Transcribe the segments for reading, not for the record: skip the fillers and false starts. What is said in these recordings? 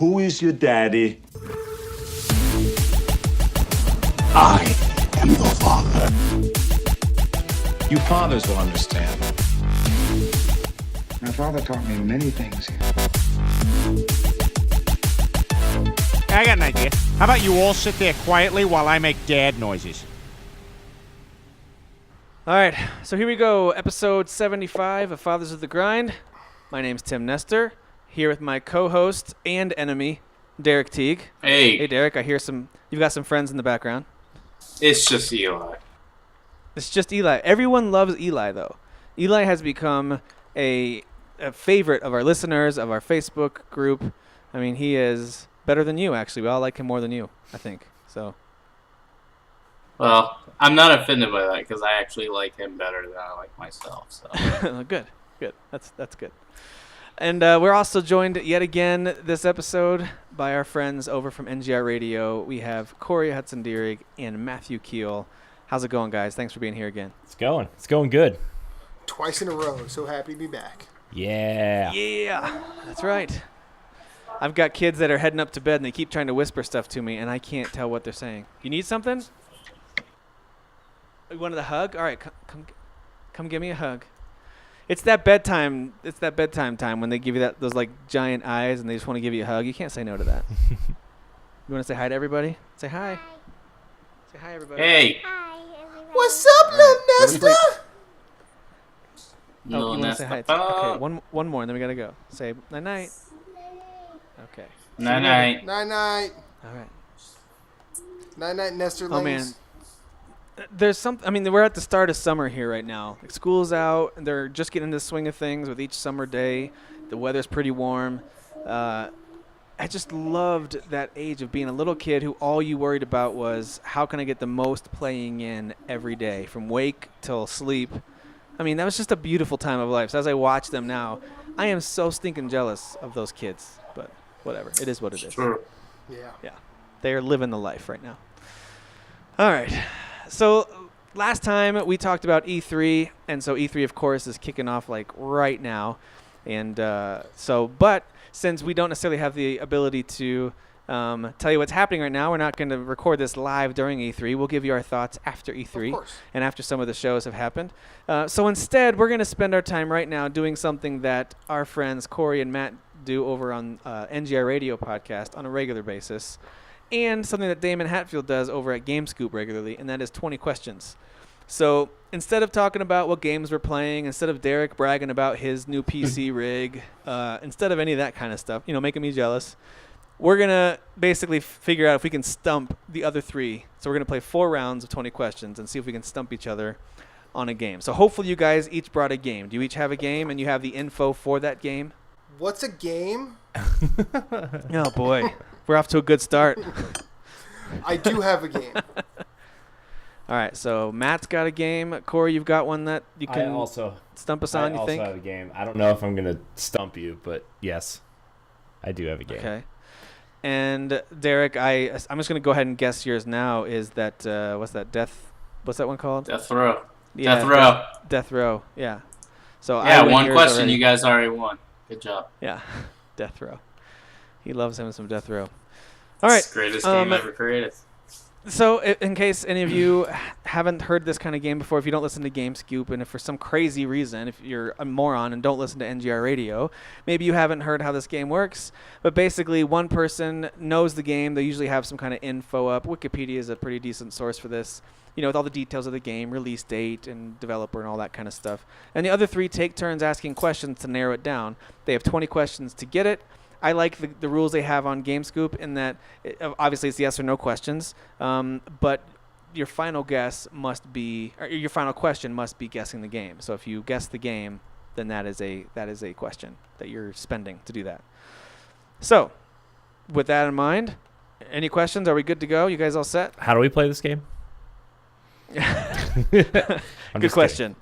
Who is your daddy? I am your father. You fathers will understand. My father taught me many things. I got an idea. How about you all sit there quietly while I make dad noises? All right, so here we go. Episode 75 of Fathers of the Grind. My name's Tim Nestor, here with my co-host and enemy, Derek Teague. Hey. Hey, Derek, I hear you've got some friends in the background. It's just Eli. It's just Eli. Everyone loves Eli, though. Eli has become a favorite of our listeners, of our Facebook group. I mean, he is better than you, actually. We all like him more than you, I think. So. Well, I'm not offended by that because I actually like him better than I like myself. So. Good. That's good. And we're also joined yet again this episode by our friends over from NGR Radio. We have Correy Hudson Dirrig and Matthew Kiel. How's it going, guys? Thanks for being here again. It's going good. Twice in a row. So happy to be back. Yeah, that's right. I've got kids that are heading up to bed and they keep trying to whisper stuff to me and I can't tell what they're saying. You need something? You wanted a hug? All right, come give me a hug. It's that bedtime time when they give you those like giant eyes and they just want to give you a hug. You can't say no to that. You want to say hi to everybody? Say hi. Say hi, everybody. Hey. Hi, everybody. What's up, little Nesta? You want to say hi? Okay, one more, and then we gotta go. Say night night. Okay. Night night. Night night. All right. Night night, Nesterlings. Oh man. We're at the start of summer here right now. Like, school's out, and they're just getting into the swing of things with each summer day. The weather's pretty warm. I just loved that age of being a little kid who all you worried about was how can I get the most playing in every day, from wake till sleep. I mean, that was just a beautiful time of life. So as I watch them now, I am so stinking jealous of those kids. But whatever. It is what it is. Sure. Yeah. They are living the life right now. All right. So last time we talked about E3, and so E3, of course, is kicking off like right now. And but since we don't necessarily have the ability to tell you what's happening right now, we're not going to record this live during E3. We'll give you our thoughts after E3 Of course. and after some of the shows have happened. So instead, we're going to spend our time right now doing something that our friends Correy and Matt do over on NGR Radio podcast on a regular basis, and something that Damon Hatfield does over at GameScoop regularly, and that is 20 questions. So instead of talking about what games we're playing, instead of Derek bragging about his new PC rig, instead of any of that kind of stuff, making me jealous, we're going to basically figure out if we can stump the other three. So we're going to play 4 rounds of 20 questions and see if we can stump each other on a game. So hopefully you guys each brought a game. Do you each have a game and you have the info for that game? What's a game? Oh, boy. We're off to a good start. I do have a game. All right, so Matt's got a game. Correy, you've got one that you can stump us on, you think? I also have a game. I don't know if I'm going to stump you, but yes, I do have a game. Okay. And Derek, I'm just going to go ahead and guess yours now. Is that, what's that one called? Death Row. Yeah, Death Row. Death Row, yeah. So Yeah, I win one yours question. already. You guys already won. Good job. Yeah, Death Row. He loves him some Death Row. All right. It's the greatest game ever created. So in case any of you haven't heard this kind of game before, if you don't listen to GameScoop, and if for some crazy reason, if you're a moron and don't listen to NGR Radio, maybe you haven't heard how this game works. But basically, one person knows the game. They usually have some kind of info up. Wikipedia is a pretty decent source for this, with all the details of the game, release date and developer and all that kind of stuff. And the other 3 take turns asking questions to narrow it down. They have 20 questions to get it. I like the rules they have on GameScoop in that obviously it's yes or no questions, but your final question must be guessing the game. So if you guess the game, then that is a question that you're spending to do that. So with that in mind, any questions? Are we good to go? You guys all set? How do we play this game? Good question.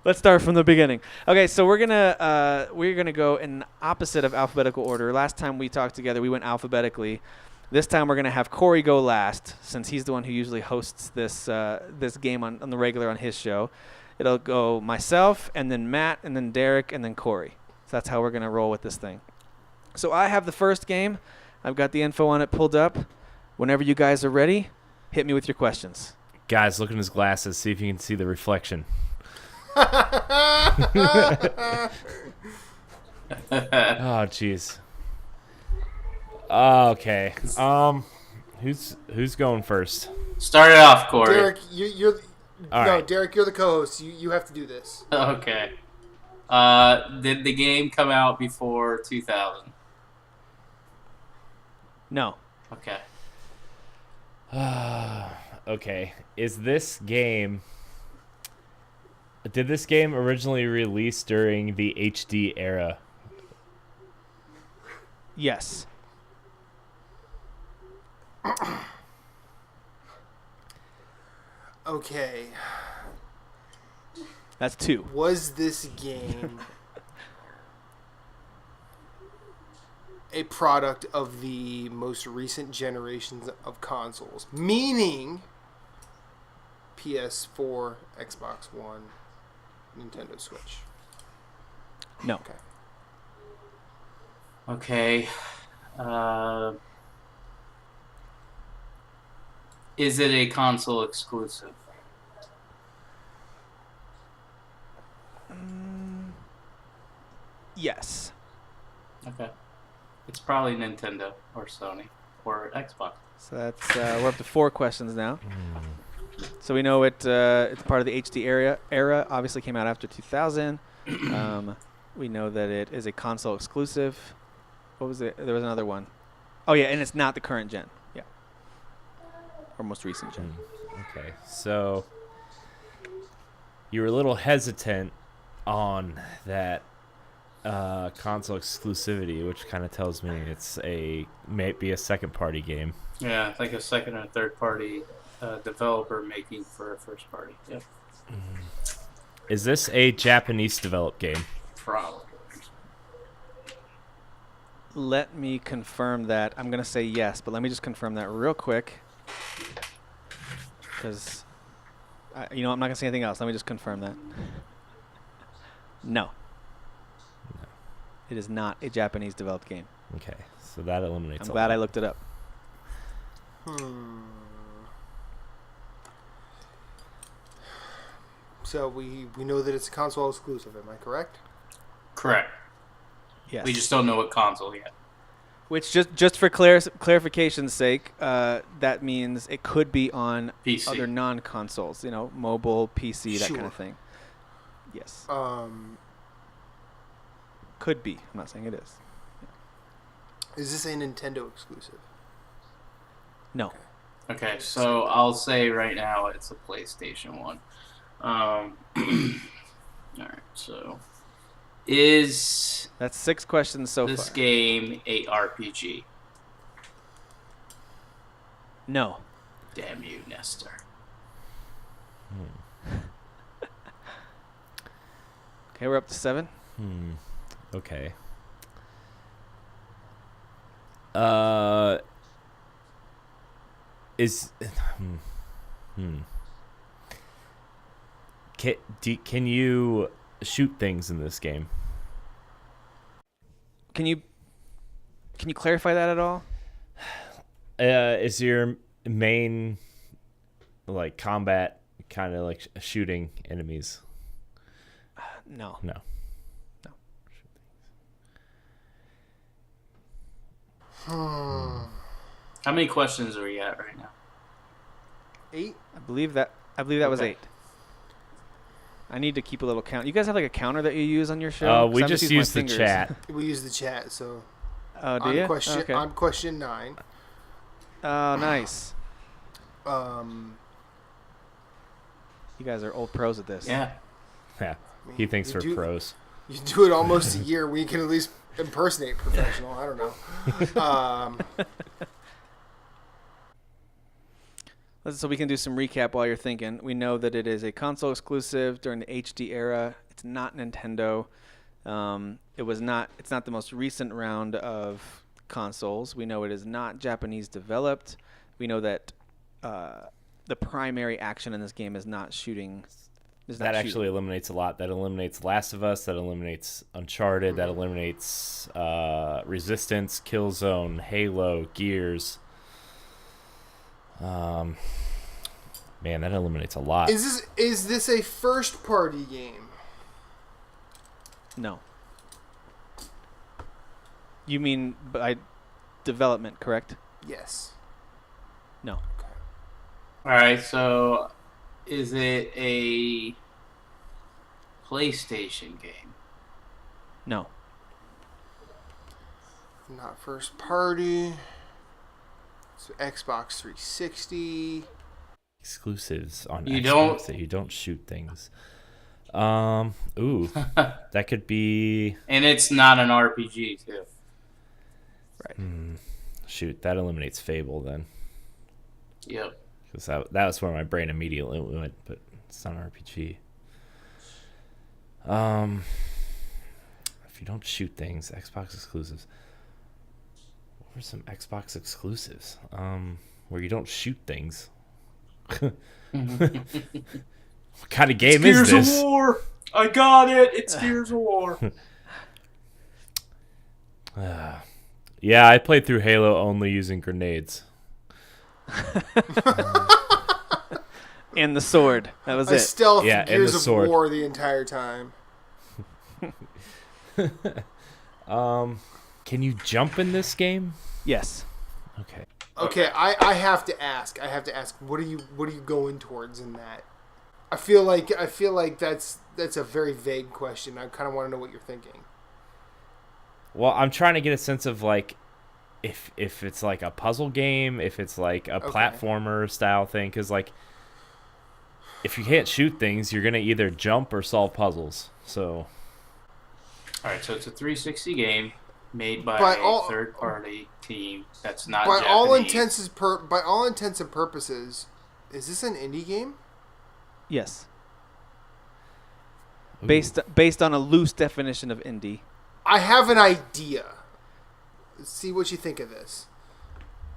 Let's start from the beginning. Okay, so we're gonna go in opposite of alphabetical order. Last time we talked together, we went alphabetically. This time we're gonna have Correy go last, since he's the one who usually hosts this game on the regular on his show. It'll go myself, and then Matt, and then Derek, and then Correy. So that's how we're gonna roll with this thing. So I have the first game. I've got the info on it pulled up. Whenever you guys are ready, hit me with your questions. Guys, look in his glasses. See if you can see the reflection. Oh, jeez. Okay. Who's going first? Start it off, Corey. Derek, you're All no, right. Derek, you're the co-host. You have to do this. Okay. Did the game come out before 2000? No. Okay. Okay. Did this game originally release during the HD era? Yes. Okay. That's 2. Was this game a product of the most recent generations of consoles? Meaning PS4, Xbox One, Nintendo Switch. No. Okay. Okay. Is it a console exclusive? Yes. Okay. It's probably Nintendo or Sony or Xbox. So that's we're up to 4 questions now. So we know it's part of the HD era. Obviously came out after 2000. We know that it is a console exclusive. What was it? There was another one. Oh yeah, and it's not the current gen. Yeah. Or most recent gen. Okay. So you were a little hesitant on that console exclusivity, which kind of tells me it's might be a second party game. Yeah, like a second or third party developer making for a first party. Yep. Is this a Japanese developed game? Probably. Let me confirm that. I'm going to say yes, but let me just confirm that real quick. Because, I'm not going to say anything else. Let me just confirm that. No. It is not a Japanese developed game. Okay, so that eliminates. I'm glad I looked it up. So we know that it's a console exclusive. Am I correct? Correct. Yes. We just don't know what console yet. Which just for clarification's sake, that means it could be on PC. other non-consoles. Mobile, PC, that kind Sure. of thing. Yes. Could be. I'm not saying it is. Is this a Nintendo exclusive? No. Okay, so I'll say right now it's a PlayStation 1. Alright, so is That's 6 questions so this far. game a RPG? No. Damn you, Nestor. Okay, we're up to 7. Okay. Can you shoot things in this game? Can you clarify that at all? Is your main combat kind of shooting enemies? No. No. How many questions are we at right now? 8? I believe that was Okay. 8. I need to keep a little count. You guys have a counter that you use on your show? We 'Cause I'm just using my use the fingers. chat. We use the chat, so Oh, do you? Okay. I'm question 9. Oh, nice. Um, You guys are old pros at this. Yeah. Yeah. He thinks You we're do- pros. you do it almost a year. We can at least impersonate professional. I don't know. So we can do some recap while you're thinking. We know that it is a console exclusive during the HD era. It's not Nintendo. It's not the most recent round of consoles. We know it is not Japanese developed. We know that the primary action in this game is not shooting Is not That shooting. actually eliminates a lot. That eliminates Last of Us. That eliminates Uncharted. That eliminates Resistance, Killzone, Halo, Gears. Man, that eliminates a lot. Is this a first party game? No. You mean by development, correct? Yes. No. All right, so is it a PlayStation game? No. Not first party. So Xbox 360. Exclusives on You Xbox don't- that you don't shoot things. Ooh, that could be. And it's not an RPG, too. Shoot, that eliminates Fable then, Yep. because that was where my brain immediately went. But it's not an RPG. If you don't shoot things, Xbox exclusives. What were some Xbox exclusives? Where you don't shoot things. What kind of game is Gears this? of War! I got it! It's Gears of War. Yeah, I played through Halo only using grenades. And the sword. That was I it. stealth Yeah, and Gears the of sword. War the entire time. Can you jump in this game? Yes. Okay. Okay, I have to ask. What are you going towards in that? I feel like that's a very vague question. I kind of want to know what you're thinking. Well, I'm trying to get a sense of like if it's like a puzzle game, if it's like a platformer style thing, because like if you can't shoot things, you're gonna either jump or solve puzzles. So. All right, so it's a 360 game made by By a all- third-party team that's not By Japanese. all intents and purposes, is this an indie game? Yes. Ooh. Based on a loose definition of indie. I have an idea. See what you think of this.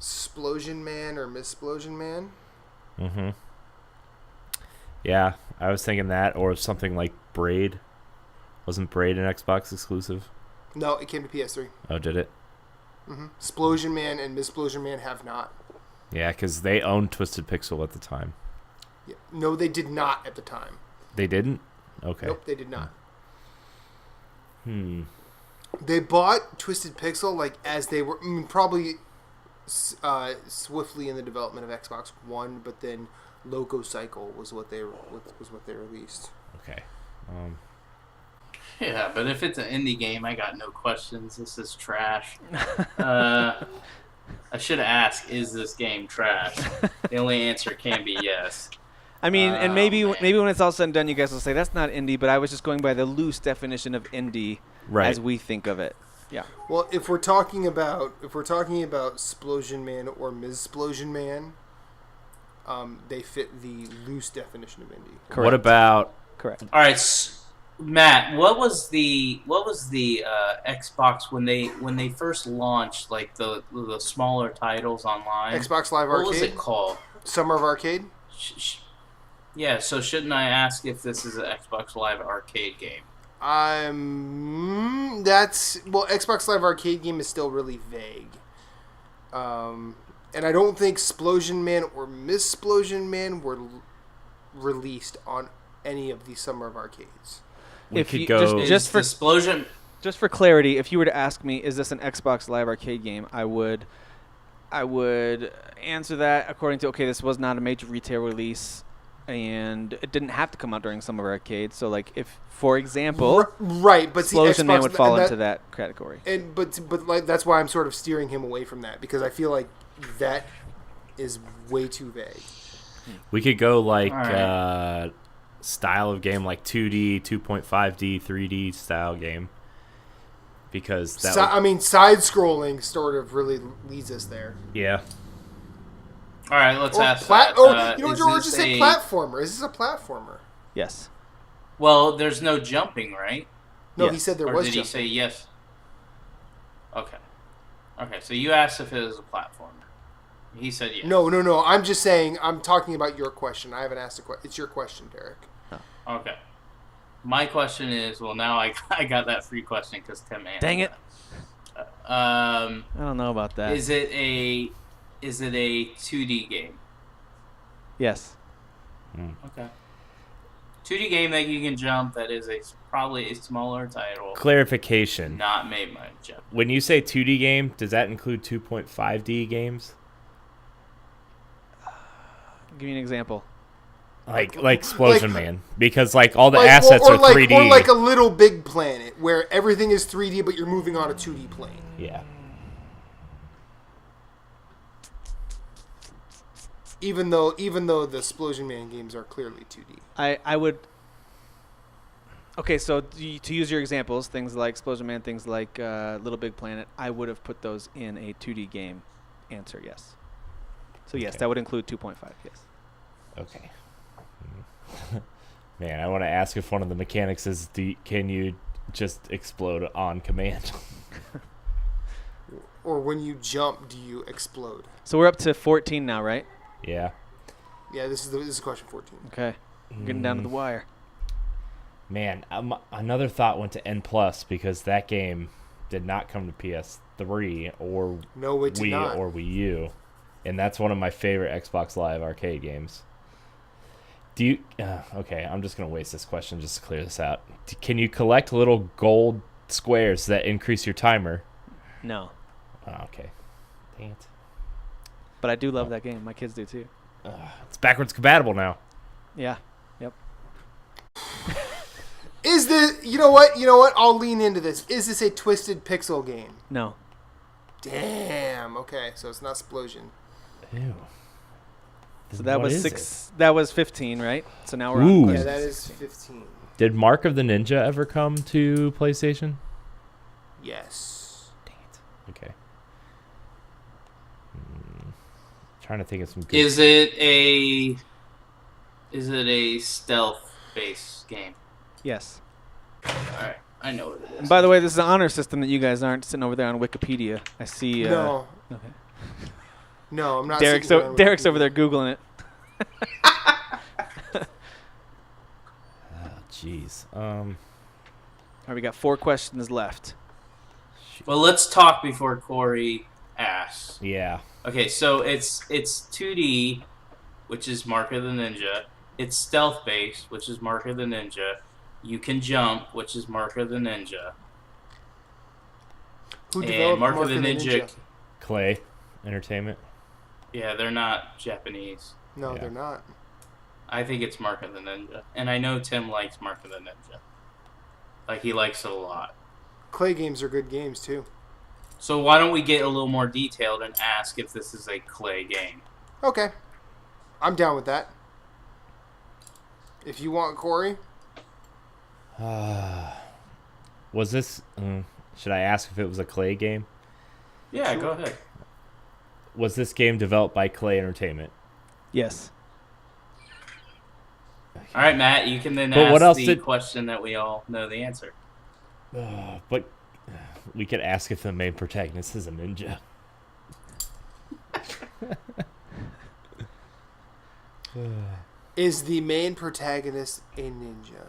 Splosion Man or Missplosion Man? Mm-hmm. Yeah, I was thinking that, or something like Braid. Wasn't Braid an Xbox exclusive? No, it came to PS3. Oh, did it? Splosion Man and Missplosion Man have not. Yeah, because they owned Twisted Pixel at the time. Yeah. No, they did not at the time. They didn't? Okay. Nope, they did not. Hmm. They bought Twisted Pixel like as they were probably swiftly in the development of Xbox One, but then Loco Cycle was what they released. Okay. Yeah, but if it's an indie game, I got no questions. This is trash. I should have asked, is this game trash? The only answer can be yes. I mean, and maybe man. when it's all said and done, you guys will say that's not indie, but I was just going by the loose definition of indie Right. as we think of it. Yeah. Well, if we're talking about Splosion Man or Missplosion Man, they fit the loose definition of indie. Correct. What about... Correct. All right, Matt, what was the Xbox when they first launched, like the smaller titles online? Xbox Live What Arcade? was it called? Summer of Arcade? Yeah, so shouldn't I ask if this is an Xbox Live Arcade game? Xbox Live Arcade game is still really vague. And I don't think Splosion Man or Missplosion Man were released on any of the Summer of Arcades. We If could you- go... just for- Explosion. Just for clarity, if you were to ask me, is this an Xbox Live Arcade game, I would answer that according to, okay, this was not a major retail release, and it didn't have to come out during Summer Arcade. So, like, if, for example, Right, but see, Explosion Man Xbox- would fall and into that category. And but like that's why I'm sort of steering him away from that, because I feel like that is way too vague. We could go like All right. style of game, like 2D, 2.5D, 3D style game. Because that Side scrolling sort of really leads us there. yeah. All right, let's Or ask plat- that. or you know, Is George this just said a- platformer. Is this a platformer? Yes. Well, there's no jumping, right? No, Yes. he said there Or was did he jumping. say yes? Okay. Okay, so you asked if it was a platformer. He said yes. No. I'm just saying. I'm talking about your question. I haven't asked a question. It's your question, Derek. Okay. My question is, well, now I got that free question because Tim answered. Dang it. I don't know about that. Is it a 2D game? Yes. Okay. 2D game that you can jump. That is probably a smaller title. Clarification. Not made by Japan. When you say 2D game, does that include 2.5D games? Give me an example. Like Explosion Man, because like all the assets or are like, 3D. Or like a Little Big Planet, where everything is 3D, but you're moving on a 2D plane. Yeah. Even though the Explosion Man games are clearly 2D. I would. Okay, so to use your examples, things like Explosion Man, things like Little Big Planet, I would have put those in a 2D game. Answer yes. So yes, that would include 2.5. Yes. Okay. Man, I want to ask if one of the mechanics is, can you just explode on command? Or when you jump, do you explode? So we're up to 14 now, right? Yeah. Yeah, this is question 14. Okay. I'm getting down to the wire. Man, another thought went to N+, because that game did not come to PS3 or No, it did Wii not. or Wii U. And that's one of my favorite Xbox Live arcade games. Do you... okay, I'm just going to waste this question just to clear this out. Can you collect little gold squares that increase your timer? No. Oh, okay. Dang it. But I do love that game. My kids do too. It's backwards compatible now. Yeah. Yep. Is this... You know what? I'll lean into this. Is this a Twisted Pixel game? No. Damn. Okay, so it's not Explosion. Ew. So that What was is 6. That was 15, right? So now we're Ooh. on question Yeah, that is 16. 15. Did Mark of the Ninja ever come to PlayStation? Yes. Dang it. Okay. Trying to think of some good... Is it a stealth-based game? Yes. All right, I know what it is. And by the way, this is an honor system that you guys aren't sitting over there on Wikipedia. I see. No. Okay. No, I'm not. Derek's sitting around Derek's with over there Googling it. Jeez. All right, we got 4 questions left. Well, let's talk before Corey asks. Yeah. Okay, so it's 2D, which is Mark of the Ninja. It's stealth-based, which is Mark of the Ninja. You can jump, which is Mark of the Ninja. Who And developed Mark of the Ninja. Clay Entertainment. Yeah, they're not Japanese. No, Yeah. they're not. I think it's Mark of the Ninja. And I know Tim likes Mark of the Ninja. Like, he likes it a lot. Clay games are good games too. So why don't we get a little more detailed and ask if this is a Clay game? Okay, I'm down with that. If you want, Corey. Was this... should I ask if it was a Clay game? Yeah, go ahead. Was this game developed by Clay Entertainment? Yes. All right, Matt, you can then But ask what else the did- question that we all know the answer. But we could ask if the main protagonist is a ninja. Is the main protagonist a ninja?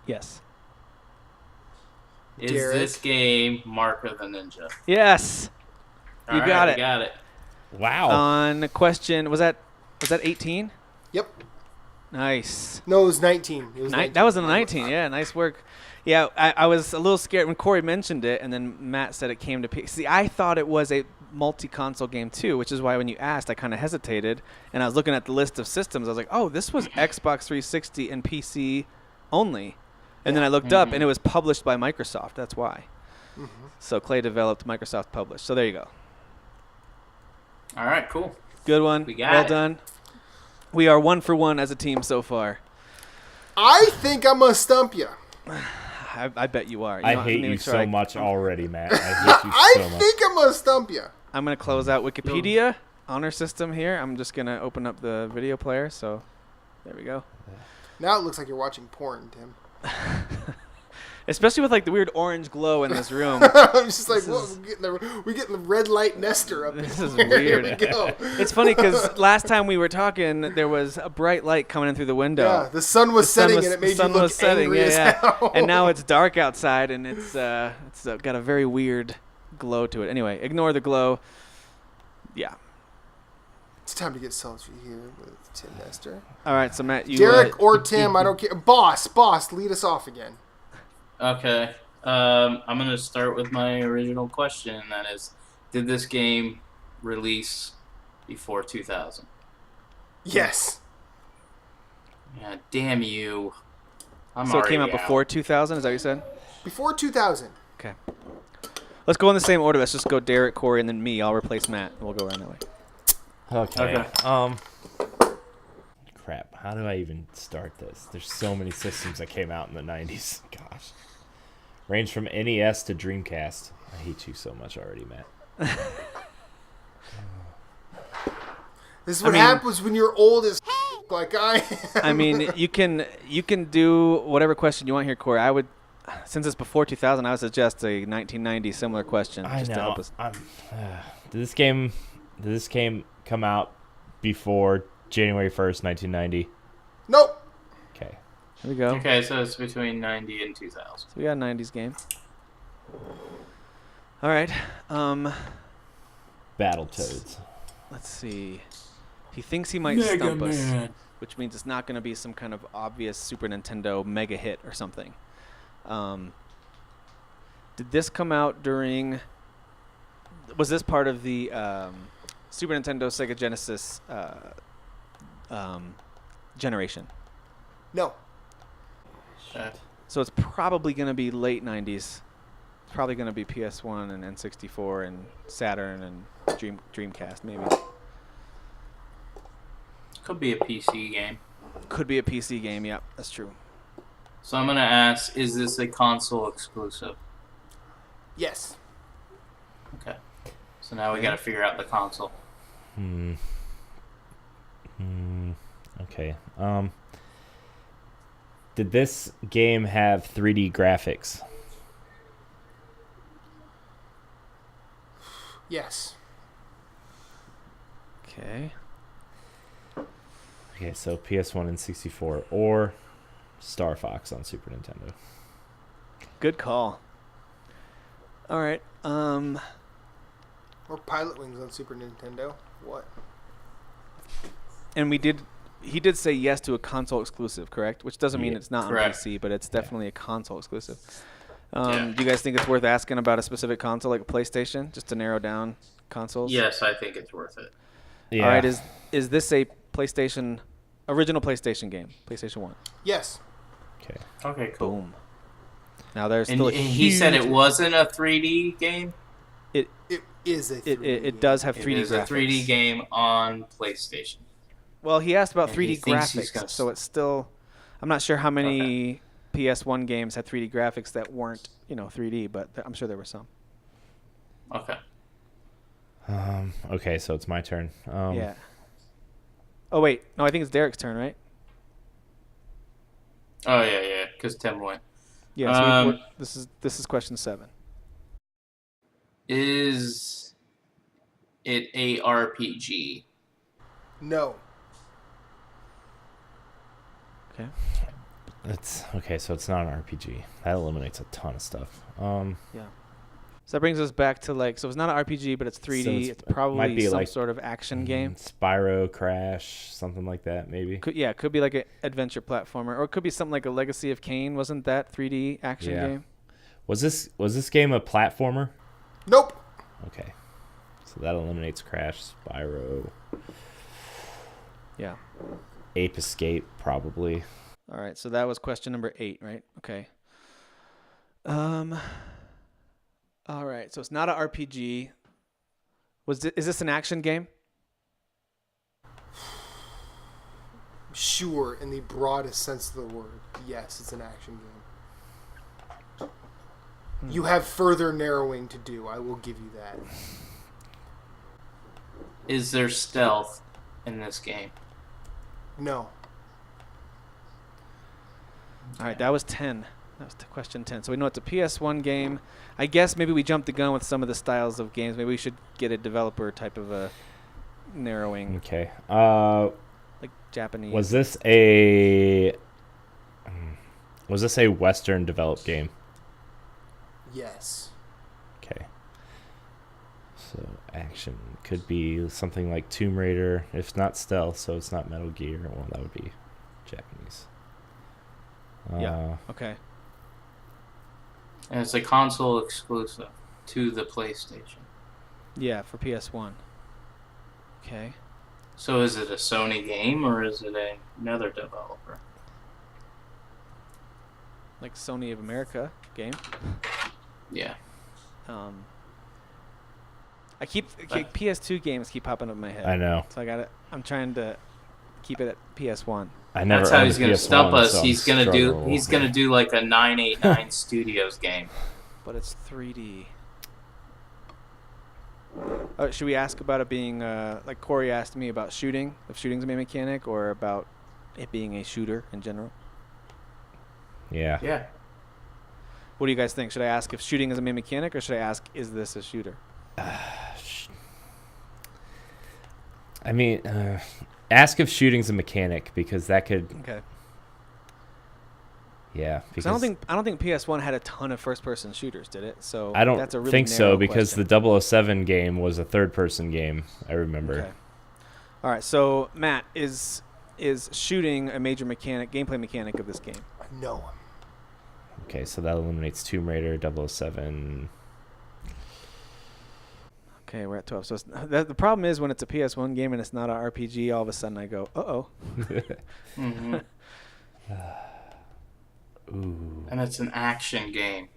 Yes. Is Derek? this game Mark of the Ninja? Yes. All You right, got we it. got it. Wow. On question, was that 18? Yep. Nice. No, it was 19. It was 19. That was a 19. Yeah, nice work. Yeah, I was a little scared when Corey mentioned it, and then Matt said it came to PC. See, I thought it was a multi-console game too, which is why when you asked, I kind of hesitated, and I was looking at the list of systems. I was like, oh, this was Xbox 360 and PC only. And then I looked up, and it was published by Microsoft. That's why. So Clay developed, Microsoft published. So there you go. All right, cool. Good one. We got well it. done. We are 1 for 1 as a team so far. I think I'm gonna stump you. I bet you are. I know, hate let me you make sure so I- much already, Matt. I hate you I so much. think I'm gonna stump you. I'm going to close out Wikipedia honor system here. I'm just going to open up the video player. So there we go. Now it looks like you're watching porn, Tim. Especially with like the weird orange glow in this room. I'm just like, we're getting the red light Nestor up. This is here. weird. Here we go. It's funny because last time we were talking, there was a bright light coming in through the window. Yeah, the sun was setting and it made you look angry as hell. And now it's dark outside and it's got a very weird glow to it. Anyway, ignore the glow. Yeah. It's time to get sultry here with Tim Nestor. All right, so Matt, you... Derek or Tim, I don't care. Boss, lead us off again. Okay. I'm going to start with my original question, and that is, did this game release before 2000? Yes. Yeah, damn you. So it came out before 2000, is that what you said? Before 2000. Okay. Let's go in the same order. Let's just go Derek, Corey, and then me. I'll replace Matt. We'll go around that way. Okay. Crap. How do I even start this? There's so many systems that came out in the 90s. Gosh. Range from NES to Dreamcast. I hate you so much already, Matt. This is what happens when you're old as like I am. I mean, you can do whatever question you want here, Corey. I would, since it's before 2000, I would suggest a 1990 similar question. I just know. To help us. Did this game come out before January 1st, 1990? Nope. Okay. Here we go. Okay, so it's between 90 and 2000. So we got a 90s game. All right. Battletoads. Let's see. He thinks he might stump us, which means it's not going to be some kind of obvious Super Nintendo mega hit or something. Did this come out during... Was this part of the Super Nintendo, Sega Genesis generation? No. So it's probably going to be late 90s. It's probably going to be PS1 and N64 and Saturn and Dreamcast, maybe. Could be a PC game. Could be a PC game, yep, that's true. So I'm going to ask, is this a console exclusive? Yes. Okay. So now we got to figure out the console. Okay. Did this game have 3D graphics? Yes. Okay. Okay, so PS1 and 64 or Star Fox on Super Nintendo. Good call. All right. Or Pilot Wings on Super Nintendo. What? And he did say yes to a console exclusive, correct? Which doesn't mean it's not correct. on PC, but it's definitely a console exclusive. Yeah. Do you guys think it's worth asking about a specific console, like a PlayStation, just to narrow down consoles? Yes, I think it's worth it. Yeah. All right. Is this a original PlayStation game? PlayStation 1. Yes. Okay. Okay, cool. Boom. Now there's And still a he said it huge- wasn't a 3D game? It is a 3D It does have 3D It is graphics. a 3D game on PlayStation. Well, he asked about And 3D he thinks he's graphics, gonna so it's still... I'm not sure how many PS1 games had 3D graphics that weren't, 3D, but I'm sure there were some. Okay. Okay, so it's my turn. Yeah. Oh, wait. No, I think it's Derek's turn, right? Oh, yeah, because Tim went. Yeah, so this is question 7. Is it a RPG? No. Okay. So it's not an RPG. That eliminates a ton of stuff. Yeah. So that brings us back to so it's not an RPG, but it's 3D. So it's probably might be some like sort of action game. Spyro, Crash, something like that, maybe. It could be like an adventure platformer, or it could be something like a Legacy of Kain. Wasn't that 3D action game? Was this game a platformer? Nope. Okay. So that eliminates Crash, Spyro. Yeah. Ape Escape, probably. All right, so that was question number 8, right? Okay. All right, so it's not an RPG. Is this an action game? Sure, in the broadest sense of the word. Yes, it's an action game. You have further narrowing to do. I will give you that. Is there stealth in this game? No. All right, that was 10. That was question 10. So we know it's a PS1 game. I guess maybe we jumped the gun with some of the styles of games. Maybe we should get a developer type of a narrowing, Okay. like Japanese. Was this a Western developed game? Yes. Okay. So action could be something like Tomb Raider. If it's not stealth, so it's not Metal Gear. Well, that would be Japanese. Yeah. Okay. And it's a console exclusive to the PlayStation. Yeah, for PS1. Okay. So is it a Sony game or is it another developer? Like Sony of America game. Yeah. I keep PS2 games keep popping up in my head. I know. So I'm trying to keep it at PS1. I never. That's how owned he's a gonna PS1, stump us. so I'm He's gonna struggling. do like a 989 Studios game. But it's 3D. Oh, should we ask about it being like Corey asked me about shooting? If shooting's a main mechanic, or about it being a shooter in general? Yeah. Yeah. What do you guys think? Should I ask if shooting is a main mechanic, or should I ask is this a shooter? I mean, ask if shooting's a mechanic because that could. Okay. Yeah. 'Cause Because I don't think PS1 had a ton of first-person shooters, did it? So I don't that's a really think so narrow because question. the 007 game was a third-person game. I remember. Okay. All right. So Matt, is shooting a major gameplay mechanic of this game? No. Okay, so that eliminates Tomb Raider, 007. Okay, we're at 12. So the problem is when it's a PS1 game and it's not an RPG, all of a sudden I go, uh-oh. Mm-hmm. Ooh. And it's an action game.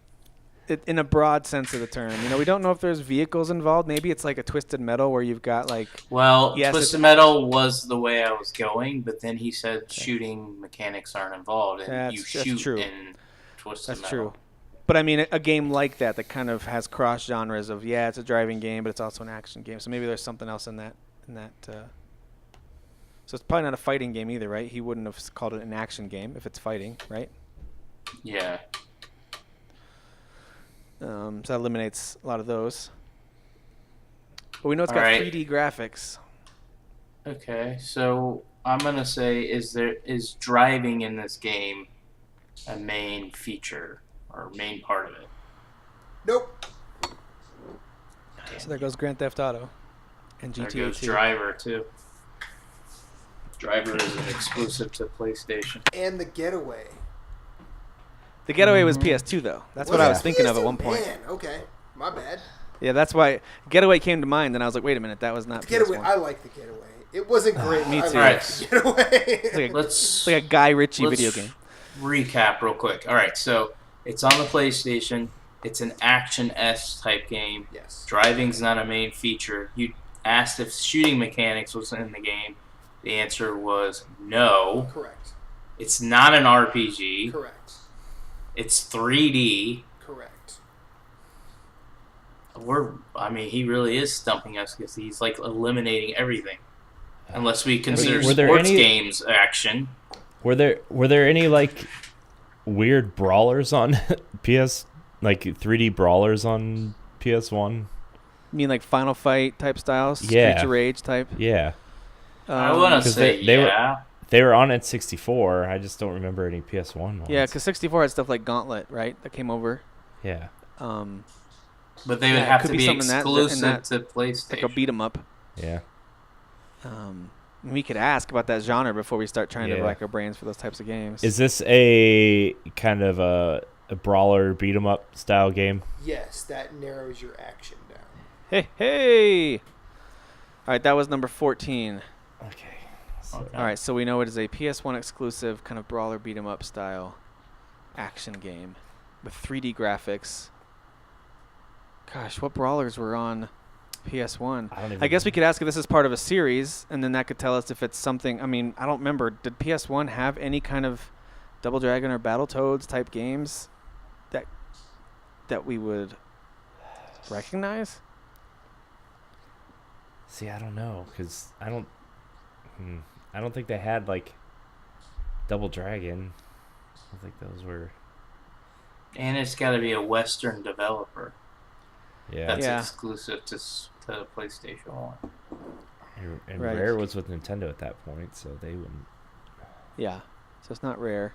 In a broad sense of the term. We don't know if there's vehicles involved. Maybe it's like a Twisted Metal where you've got like... Well, Yes, Twisted Metal was the way I was going, but then he said shooting mechanics aren't involved, and That's you shoot true. in Twisted That's Metal. true. But I mean, a game like that kind of has cross genres of, yeah, it's a driving game, but it's also an action game. So maybe there's something else in that. So it's probably not a fighting game either, right? He wouldn't have called it an action game if it's fighting, right? Yeah. So that eliminates a lot of those. But we know it's All got right. 3D graphics. Okay, so I'm gonna say is driving in this game a main feature or main part of it? Nope. So there goes Grand Theft Auto and There GTA goes 2. Driver too. Driver is an exclusive to PlayStation. And The Getaway. The Getaway was PS2 though. That's what I was thinking of at PS2? one point. Man, okay. My bad. Yeah, that's why Getaway came to mind, and I was like, wait a minute, that was not The Getaway. PS1. I like The Getaway. It wasn't great. me I too. liked Alright. The Getaway. It's like a, Let's it's like a Guy Ritchie let's video game. recap real quick. All right, so it's on the PlayStation. It's an action-esque type game. Yes. Driving's not a main feature. You asked if shooting mechanics was in the game. The answer was no. Correct. It's not an RPG. Correct. It's 3D. Correct. He really is stumping us because he's like eliminating everything. Unless we consider were there sports any- games action. Were there any like weird brawlers on PS, like 3D brawlers on PS1? You mean like Final Fight type styles? Yeah. Streets of Rage type? Yeah, I want to 'cause say they were- yeah. they were on N64. I just don't remember any PS1 ones. Yeah, because 64 had stuff like Gauntlet, right? That came over. yeah, But they would Yeah, it have could to be be something exclusive that- to PlayStation. Like a beat 'em up. yeah. We could ask about that genre before we start trying to Yeah. rack our brains for those types of games. Is this a kind of a brawler beat 'em up style game? Yes, that narrows your action down. Hey! All right, that was number 14. Okay. Okay. All right, so we know it is a PS1 exclusive kind of brawler beat 'em up style action game with 3D graphics. Gosh, what brawlers were on PS1? I guess we could ask if this is part of a series, and then that could tell us if it's something. I mean, I don't remember. Did PS1 have any kind of Double Dragon or Battletoads type games that we would recognize? See, I don't know, because I don't think they had like Double Dragon. I don't think those were. And it's got to be a Western developer Yeah. that's Yeah. exclusive to PlayStation 1. And Right. Rare was with Nintendo at that point, so they wouldn't. Yeah. So it's not Rare.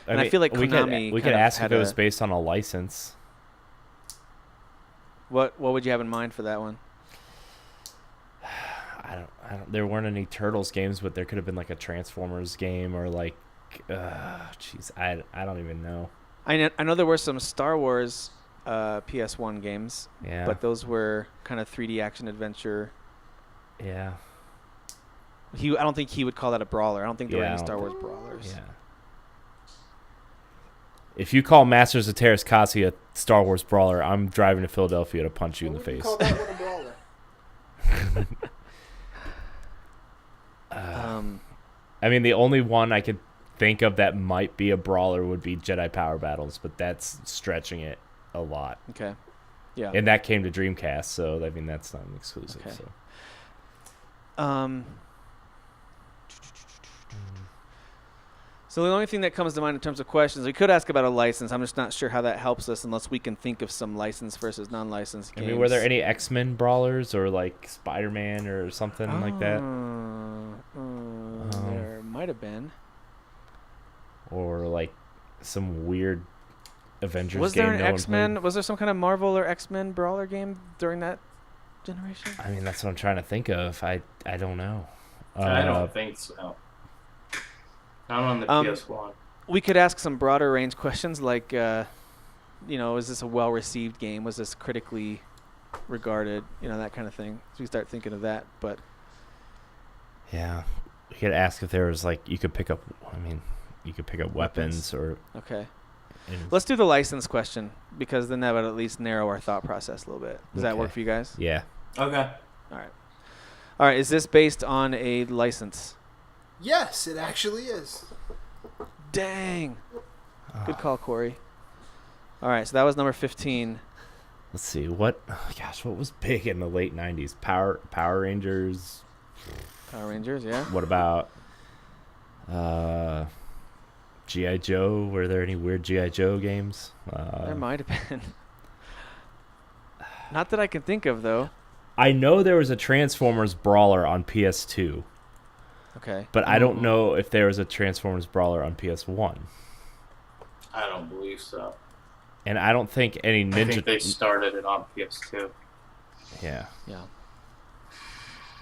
And I feel like we Konami could kind of ask if had it was a- based on a license. What would you have in mind for that one? I don't. There weren't any Turtles games, but there could have been like a Transformers game or like, jeez, I don't even know. I know there were some Star Wars PS1 games, Yeah. but those were kind of 3D action adventure. Yeah. I don't think he would call that a brawler. I don't think there were Yeah, any I Star don't Wars brawlers. Yeah. If you call Masters of Terrascasi a Star Wars brawler, I'm driving to Philadelphia to punch you in the face. Call that one a brawler. I mean, the only one I could think of that might be a brawler would be Jedi Power Battles, but that's stretching it a lot. Okay. Yeah. And that came to Dreamcast, so I mean that's not an exclusive. Okay. So. So the only thing that comes to mind in terms of questions, we could ask about a license. I'm just not sure how that helps us unless we can think of some licensed versus non-licensed I games. mean, were there any X-Men brawlers or like Spider-Man or something like that? There might have been. Or like some weird Avengers Was game there an no one X-Men? played? Was there some kind of Marvel or X-Men brawler game during that generation? I mean, that's what I'm trying to think of. I don't know. I don't think so. Not on the PS1. We could ask some broader range questions like, is this a well-received game? Was this critically regarded? That kind of thing. So we start thinking of that. But Yeah, we could ask if there was like you could pick up. I mean, you could pick up weapons or. okay, and- let's do the license question because then that would at least narrow our thought process a little bit. Does that Okay. work for you guys? Yeah. Okay. All right. Is this based on a license? Yes, it actually is. Dang. Good call, Corey. All right, so that was number 15. Let's see what was big in the late '90s? Power Rangers. Power Rangers, yeah. What about G.I. Joe? Were there any weird G.I. Joe games? There might have been. Not that I can think of, though. I know there was a Transformers brawler on PS2, Okay. but I don't know if there was a Transformers brawler on PS1. I don't believe so. And I don't think any I think they started it on PS2. Yeah. Yeah.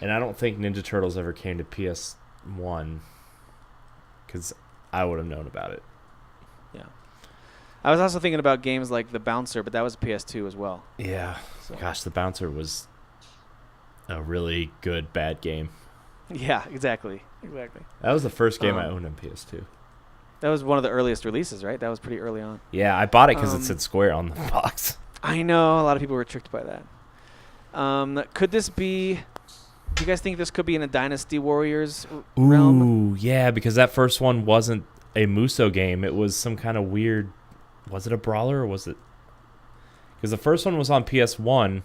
And I don't think Ninja Turtles ever came to PS1 because I would have known about it. Yeah. I was also thinking about games like The Bouncer, but that was PS2 as well. Yeah. So. Gosh, The Bouncer was a really good bad game. Yeah, exactly. That was the first game I owned on PS2. That was one of the earliest releases, right? That was pretty early on. Yeah, I bought it because it said Square on the box. I know. A lot of people were tricked by that. Could this be... Do you guys think this could be in a Dynasty Warriors realm? Ooh, yeah, because that first one wasn't a Muso game. It was some kind of weird... Was it a brawler or was it... Because the first one was on PS1,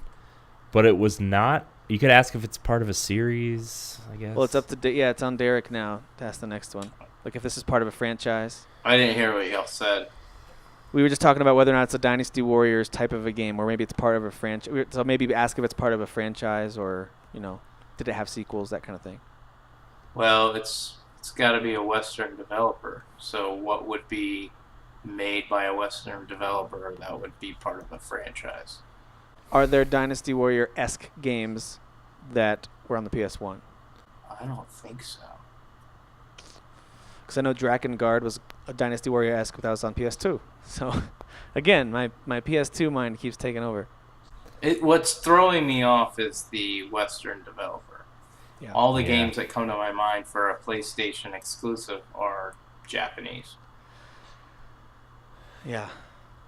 but it was not... You could ask if it's part of a series, I guess. Well, it's up to... Yeah, it's on Derek now to ask the next one. Like if this is part of a franchise. I didn't hear what y'all said. We were just talking about whether or not it's a Dynasty Warriors type of a game, or maybe it's part of a franchise. So maybe ask if it's part of a franchise, or did it have sequels, that kind of thing. Well, it's got to be a Western developer. So what would be made by a Western developer that would be part of a franchise? Are there Dynasty Warrior-esque games that were on the PS1? I don't think so. Because I know Drakengard was a Dynasty Warrior-esque, but that was on PS2. So, again, my PS2 mind keeps taking over. What's throwing me off is the Western developer. Yeah. All the games that come to my mind for a PlayStation exclusive are Japanese. Yeah.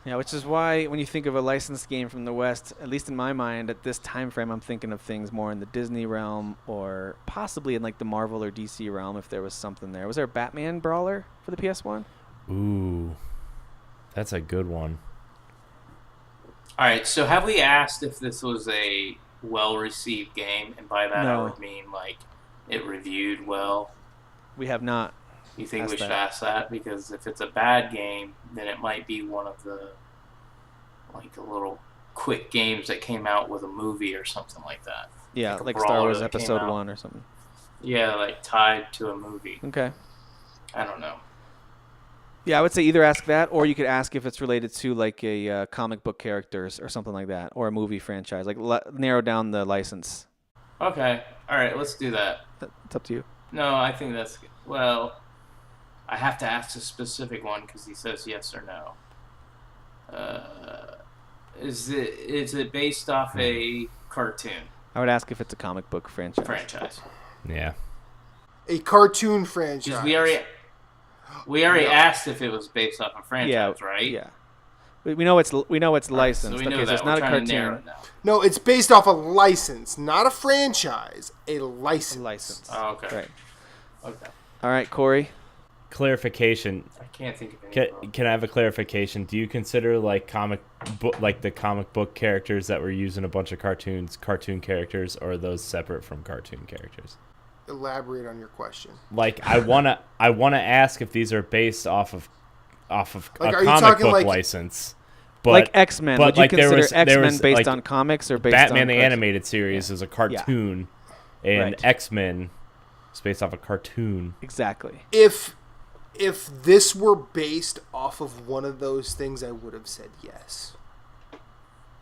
Yeah, which is why when you think of a licensed game from the West, at least in my mind, at this time frame, I'm thinking of things more in the Disney realm or possibly in like the Marvel or DC realm if there was something there. Was there a Batman brawler for the PS1? Ooh, that's a good one. All right, so have we asked if this was a well-received game? And by that No. I would mean like it reviewed well. We have not. You think Ask we should that. ask that? Because if it's a bad game, then it might be one of the like a little quick games that came out with a movie or something like that. Yeah, a like Star brawler Wars that came Episode out. 1 or something. Yeah, like tied to a movie. Okay. I don't know. Yeah, I would say either ask that, or you could ask if it's related to like a comic book characters or something like that, or a movie franchise. Like narrow down the license. Okay. All right, let's do that. It's up to you. No, I think that's... Well, I have to ask a specific one because he says yes or no. Is it based off a cartoon I would ask if it's a comic book franchise. Yeah. A cartoon franchise. Because we already asked if it was based off a franchise, right? Yeah. We know it's licensed. So we know okay, that. so it's We're not a trying to narrow cartoon. it down. No, it's based off a license, not a franchise. A license. License. Oh, okay. Right. Okay. All right, Corey. Clarification. I can't think of anything. Can I have a clarification? Do you consider like the comic book characters that were used in a bunch of cartoons cartoon characters, or are those separate from cartoon characters? Elaborate on your question. Like I wanna ask if these are based off of Like, a are you comic talking book like- license. But, Like X-Men. but Would you like there consider was- there X-Men was, based like, on comics or based Batman on the cartoon? Animated Series is a cartoon, and Right. X-Men is based off a cartoon. Exactly. If this were based off of one of those things, I would have said yes.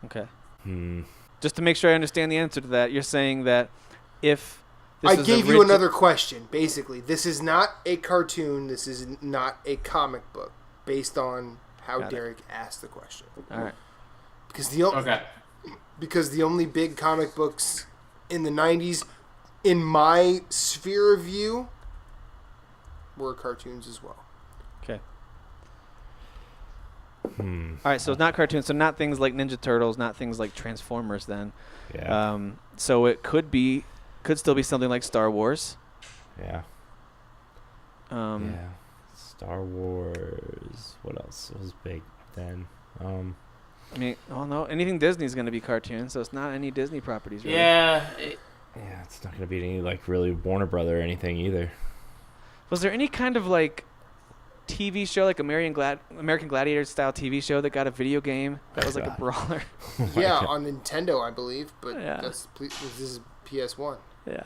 Okay. Just to make sure I understand the answer to that, you're saying that if this I is gave you another question. Basically, this is not a cartoon. This is not a comic book. Based on how Got it. Derek asked the question. All right. Because the only big comic books in the 90s, in my sphere of view, were cartoons as well. Okay. All right, so it's not cartoons, so not things like Ninja Turtles, not things like Transformers then. Yeah. So it could still be something like Star Wars. Yeah. Yeah. Star Wars. What else was big then? I mean, oh no, anything Disney's going to be cartoon, so it's not any Disney properties, really. Yeah. Yeah, it's not gonna be any like really Warner Brother or anything either. Was there any kind of like TV show, like American Gladiator style TV show that got a video game that was like a brawler? Yeah, on Nintendo, I believe. But Yeah. this is PS1. Yeah.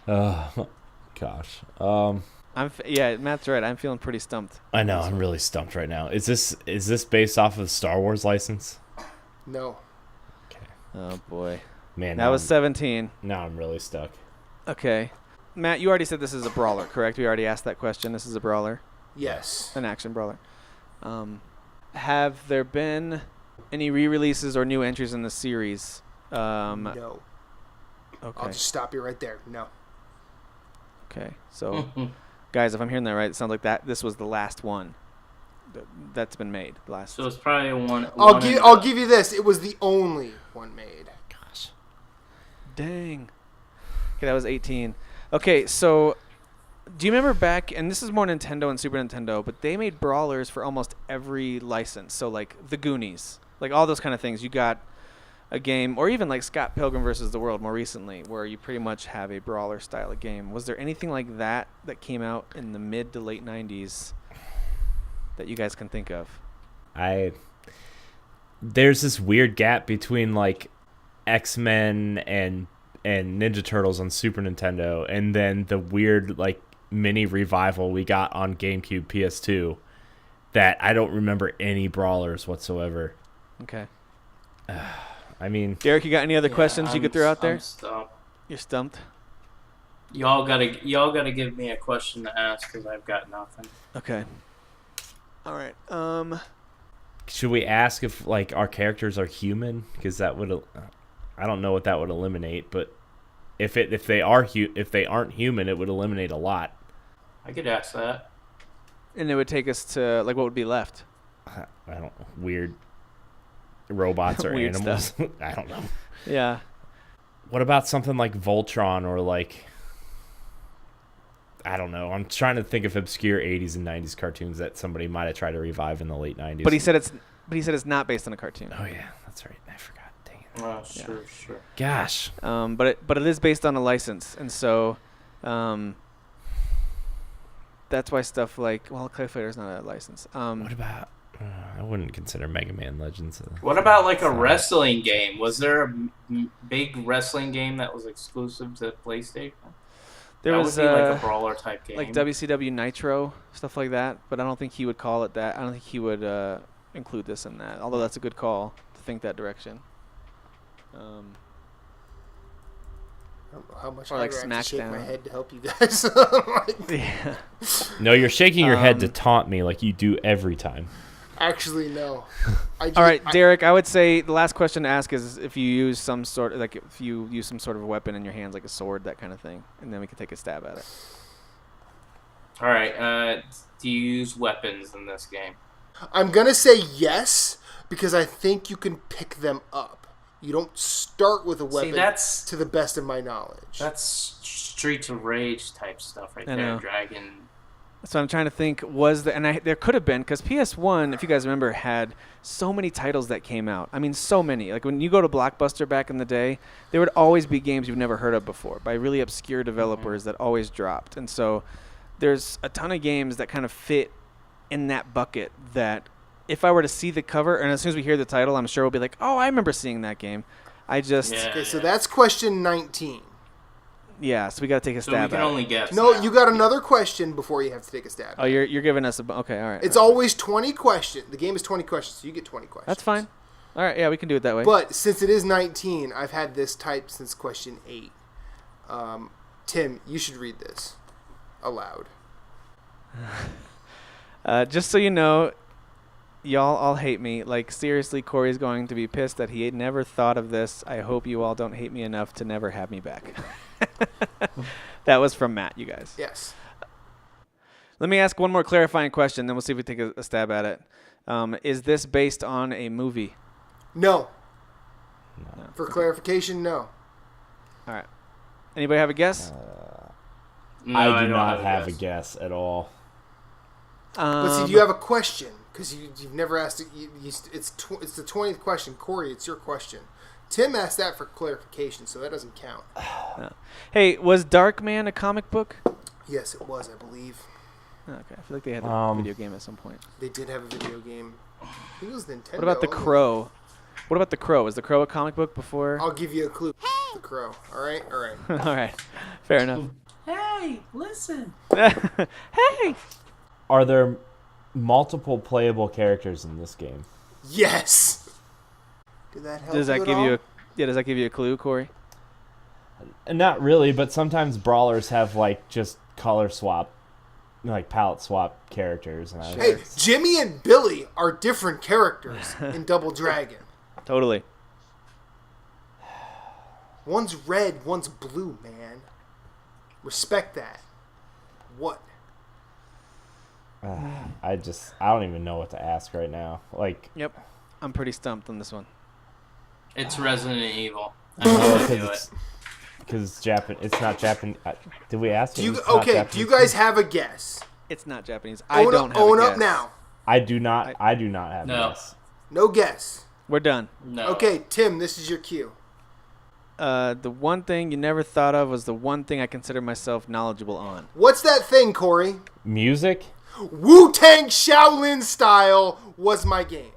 Oh, gosh. Yeah, Matt's right. I'm feeling pretty stumped. I know. I'm really stumped right now. Is this based off of the Star Wars license? No. Okay. Oh boy. Man, That was 17. now I'm really stuck. Okay. Matt, you already said this is a brawler, correct? We already asked that question. This is a brawler, Yes. an action brawler. Have there been any re-releases or new entries in the series? No. Okay. I'll just stop you right there. No. Okay. So, guys, if I'm hearing that right, it sounds like this was the last one that's been made. The last. So it's probably one. I'll give you this. It was the only one made. Gosh. Dang. Okay, that was 18. Okay, so do you remember back, and this is more Nintendo and Super Nintendo, but they made brawlers for almost every license. So like The Goonies, like all those kind of things. You got a game, or even like Scott Pilgrim vs. the World more recently, where you pretty much have a brawler style of game. Was there anything like that came out in the mid to late 90s that you guys can think of? There's this weird gap between like X-Men and Ninja Turtles on Super Nintendo, and then the weird like mini revival we got on GameCube PS2 that I don't remember any brawlers whatsoever. Okay. I mean, Derek, you got any other questions you could throw out there? I'm stumped. You're stumped? Y'all gotta give me a question to ask because I've got nothing. Okay. All right. should we ask if like our characters are human? Because that would, I don't know what that would eliminate, but if they aren't human, it would eliminate a lot. I could ask that. And it would take us to, like, what would be left? I don't know. Weird robots or Weird animals. stuff. I don't know. Yeah. What about something like Voltron or like, I don't know. I'm trying to think of obscure 80s and 90s cartoons that somebody might have tried to revive in the late 90s. But he said it's not based on a cartoon. Oh yeah, that's right. I forgot. Dang it. Oh, sure. Gosh. But it is based on a license, and so that's why stuff like, well, Clay Fighter's not a license. What about I wouldn't consider Mega Man Legends. What about like a wrestling game? Was there a big wrestling game that was exclusive to PlayStation? There was would be like a brawler type game, like WCW Nitro, stuff like that. But I don't think he would call it that. I don't think he would include this in that. Although that's a good call to think that direction. I don't know how much Or like harder I have to shake my SmackDown. head to help you guys. Yeah. No, you're shaking your head to taunt me like you do every time. Actually, no. All right, Derek. I would say the last question to ask is if you use some sort of a weapon in your hands, like a sword, that kind of thing, and then we can take a stab at it. All right. Do you use weapons in this game? I'm going to say yes, because I think you can pick them up. You don't start with a weapon, to the best of my knowledge. That's Streets of Rage type stuff right I there. know. Dragon. So I'm trying to think, there could have been, because PS1, if you guys remember, had so many titles that came out. I mean, so many. Like when you go to Blockbuster back in the day, there would always be games you've never heard of before by really obscure developers that always dropped. And so there's a ton of games that kind of fit in that bucket that if I were to see the cover, and as soon as we hear the title, I'm sure we'll be like, oh, I remember seeing that game. So that's question 19. Yeah, so we got to take a stab at it. So we can only guess. No, now. you got another question before you have to take a stab. Oh, you're giving us okay, all right. It's always 20 questions. The game is 20 questions, so you get 20 questions. That's fine. All right, yeah, we can do it that way. But since it is 19, I've had this typed since question 8. Tim, you should read this aloud. Just so you know, y'all all hate me. Like, seriously, Corey's going to be pissed that he never thought of this. I hope you all don't hate me enough to never have me back. That was from Matt, you guys. Yes. Let me ask one more clarifying question, then we'll see if we take a stab at it. Is this based on a movie? No. For clarification, no. All right. Anybody have a guess? No, I do don't not have a guess at all. But see, do you have a question? Because you've never asked it. It's the 20th question. Corey, it's your question. Tim asked that for clarification, so that doesn't count. Hey, was Darkman a comic book? Yes, it was, I believe. Okay, I feel like they had a video game at some point. They did have a video game. I think it was Nintendo. What about The Crow? What about The Crow? Was The Crow a comic book before? I'll give you a clue. The Crow. All right? All right. All right. Fair enough. Hey, listen. Hey! Are there multiple playable characters in this game? Yes! Did that help Does that you give at you all? does that give you a clue, Corey? Not really, but sometimes brawlers have like just color swap, like palette swap characters. And Hey, Jimmy and Billy are different characters in Double Dragon. Totally. One's red, one's blue, man. Respect that. What? I don't even know what to ask right now. Like, Yep. I'm pretty stumped on this one. It's Resident Evil. I'm gonna do it. because it's Japan. It's not Japan. Did we ask? Do you It's not okay? Do Japanese you guys food? have a guess? It's not Japanese. I don't have own a up guess. now. I do not. I do not have No. a guess. No guess. We're done. No. Okay, Tim, this is your cue. The one thing you never thought of was the one thing I consider myself knowledgeable on. What's that thing, Corey? Music. Wu-Tang Shaolin Style was my game.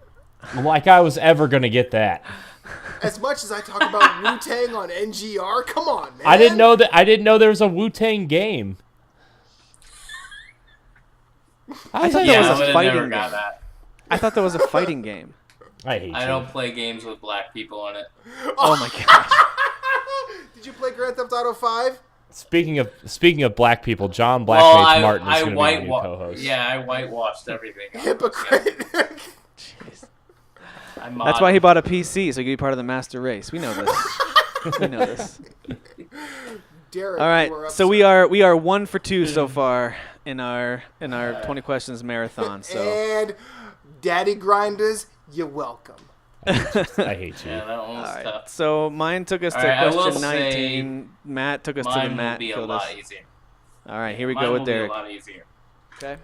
Like I was ever gonna get that. As much as I talk about Wu-Tang on NGR, come on, man. I didn't know that. I didn't know there was a Wu-Tang game. I thought Yeah, that I was would a have fighting never game. got that. I thought that was a fighting game. I hate I you. don't play games with black people in it. Oh my gosh. Did you play Grand Theft Auto 5? Speaking of black people, John Blackmates Martin is I going to be my new co-host. Yeah, I whitewashed everything. Hypocrite. That's why he bought a PC, so he could be part of the master race. We know this. We know this. Derek, All right, you are up, so sir. we are 1 for 2 so far in our 20 questions marathon. So And Daddy Grinders, you're welcome. I hate you. Yeah, that one was all right, tough. so mine took us All to right, I will question say 19. Matt took us to the Mine will Matt be a killed lot us. easier. All right, here we Mine go will with be Derek. a lot easier. Okay.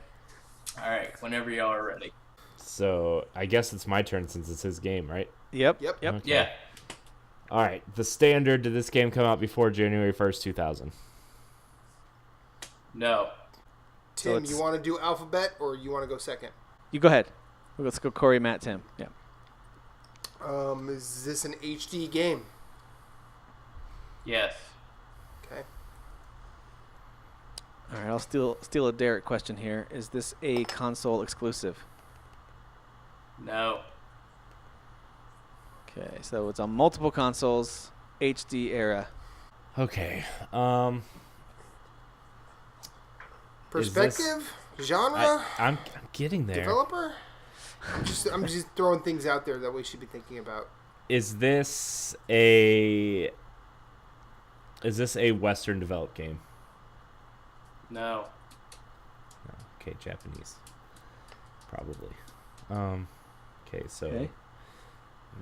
All right, whenever y'all are ready. So I guess it's my turn since it's his game, right? Yep. Yep. Yep. Okay. Yeah. All right. The standard, did this game come out before January 1st, 2000? No. Tim, it's- you want to do alphabet or you want to go second? You go ahead. Let's go Corey, Matt, Tim. Yeah. Is this an HD game? Yes. Okay. All right, I'll steal a Derek question here. Is this a console exclusive? No. Okay, so it's on multiple consoles, HD era. Okay. Perspective, genre, I'm getting there. developer. I'm just throwing things out there that we should be thinking about. Is this a Western developed game? No. No. Okay, Japanese. Probably. Okay, so Okay.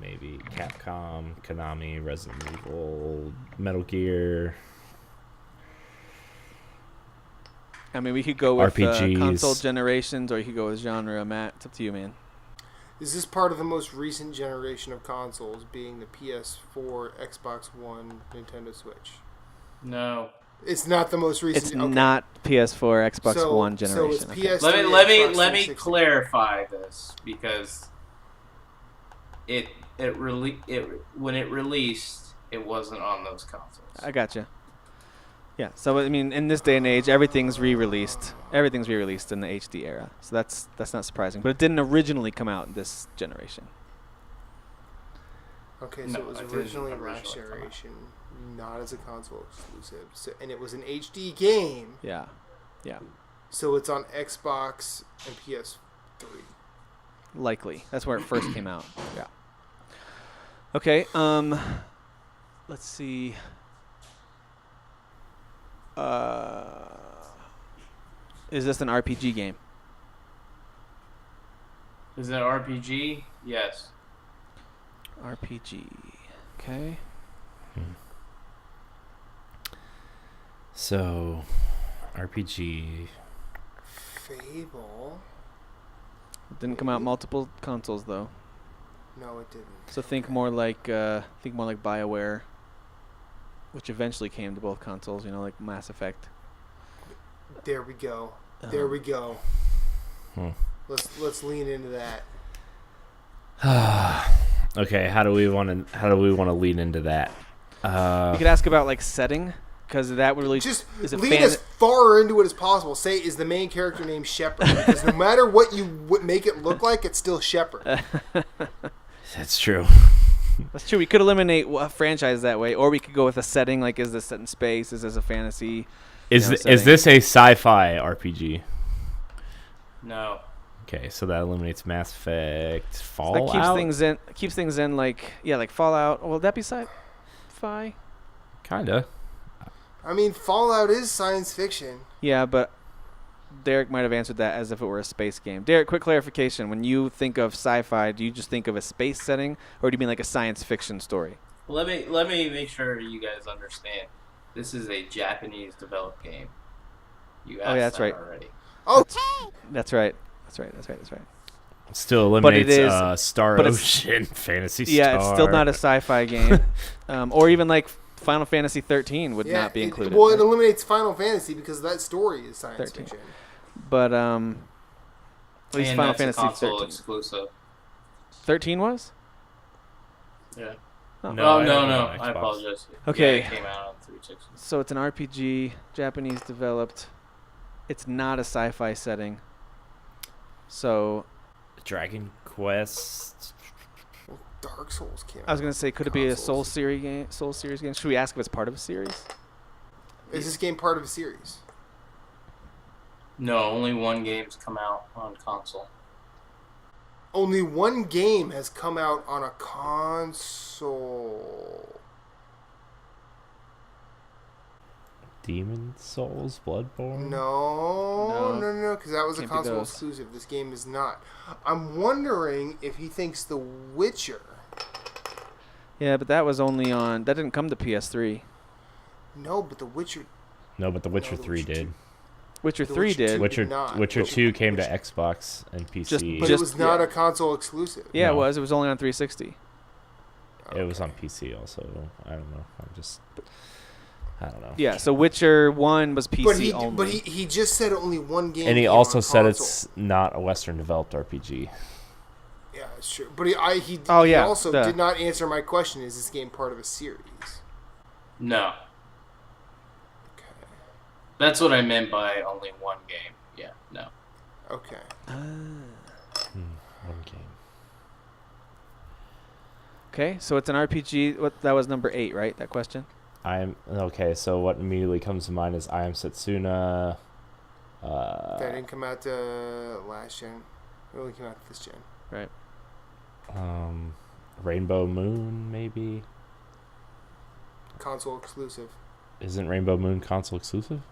maybe Capcom, Konami, Resident Evil, Metal Gear. I mean, we could go with RPGs. console generations, or you could go with genre. Matt, it's up to you, man. Is this part of the most recent generation of consoles, being the PS4, Xbox One, Nintendo Switch? No. It's not the most recent. It's okay. not PS4, Xbox One So generation. it's Okay. PS3, Let me Xbox 360. clarify this, because when it released, it wasn't on those consoles. I gotcha. Yeah, so I mean, in this day and age, everything's re-released. Everything's re-released in the HD era, so that's not surprising. But it didn't originally come out in this generation. Okay, No, so it was it didn't originally last originally come out. generation, not as a console exclusive. So, and it was an HD game, Yeah, yeah, so it's on Xbox and PS3. likely. That's where it first came out. Yeah. Okay. Let's see. Is this an RPG game? Is it an RPG? Yes. RPG. Okay. So, RPG. Fable? It didn't come out multiple consoles though. No, it didn't. So think more like BioWare, which eventually came to both consoles. You know, like Mass Effect. There we go. There we go. Hmm. Let's lean into that. Okay, how do we want to lean into that? You could ask about like setting, because that would really Just is it lean as far into it as possible. Say, is the main character named Shepard? Because no matter what you make it look like, it's still Shepard. That's true. That's true. We could eliminate a franchise that way, or we could go with a setting. Like, is this set in space? Is this a fantasy? Is setting? this a sci-fi RPG? No. Okay, so that eliminates Mass Effect, Fallout. That keeps things in like Fallout. Well, would that be sci-fi? Kinda. I mean, Fallout is science fiction. Yeah, but Derek might have answered that as if it were a space game. Derek, quick clarification. When you think of sci-fi, do you just think of a space setting, or do you mean like a science fiction story? Let me make sure you guys understand. This is a Japanese developed game. You asked that's that right. already. Oh, That's right. That's right. Still But it eliminates is- Star but it's- Ocean, Fantasy Star. Yeah, it's still not a sci-fi game. Or even like Final Fantasy 13 would yeah, not be included. It right? eliminates Final Fantasy because that story is science 13. fiction. But at least And Final that's a Fantasy console 13. exclusive. 13 was? Yeah. Oh. No, I no. have it on I Xbox. apologize. Okay. Yeah, it came out on 360. So it's an RPG, Japanese developed. It's not a sci-fi setting. So Dragon Quest. Well, Dark Souls came out. I was gonna say, could it be a Consoles. Soul series game? Should we ask if it's part of a series? Is this game part of a series? No, only one game's come out on console. Only one game has come out on a console. Demon Souls, Bloodborne. No, because that was a Can't be console those. exclusive. This game is not. I'm wondering if he thinks The Witcher. Yeah, but that was only on. That didn't come to PS3. No, but The Witcher. No, but The Witcher The 3 Witcher did. Witcher The 3 Witcher did. 2 Witcher not. Witcher 2 came to Xbox and PC. But it was not a console exclusive. Yeah, No. it was. It was only on 360. It was on PC also. I don't know. I don't know. Yeah, so Witcher 1 was PC only. But he just said only one game. And he came also on said console. it's not a Western developed RPG. That's true. But he yeah, also duh. did not answer my question. Is this game part of a series? No. Okay. That's what I meant by only one game. Yeah, no. Okay. One game. Okay, so it's an RPG. That was number 8, right? That question. Okay. So what immediately comes to mind is I Am Setsuna. That didn't come out to last gen. It only came out this gen. Right. Rainbow Moon, maybe. Console exclusive. Isn't Rainbow Moon console exclusive?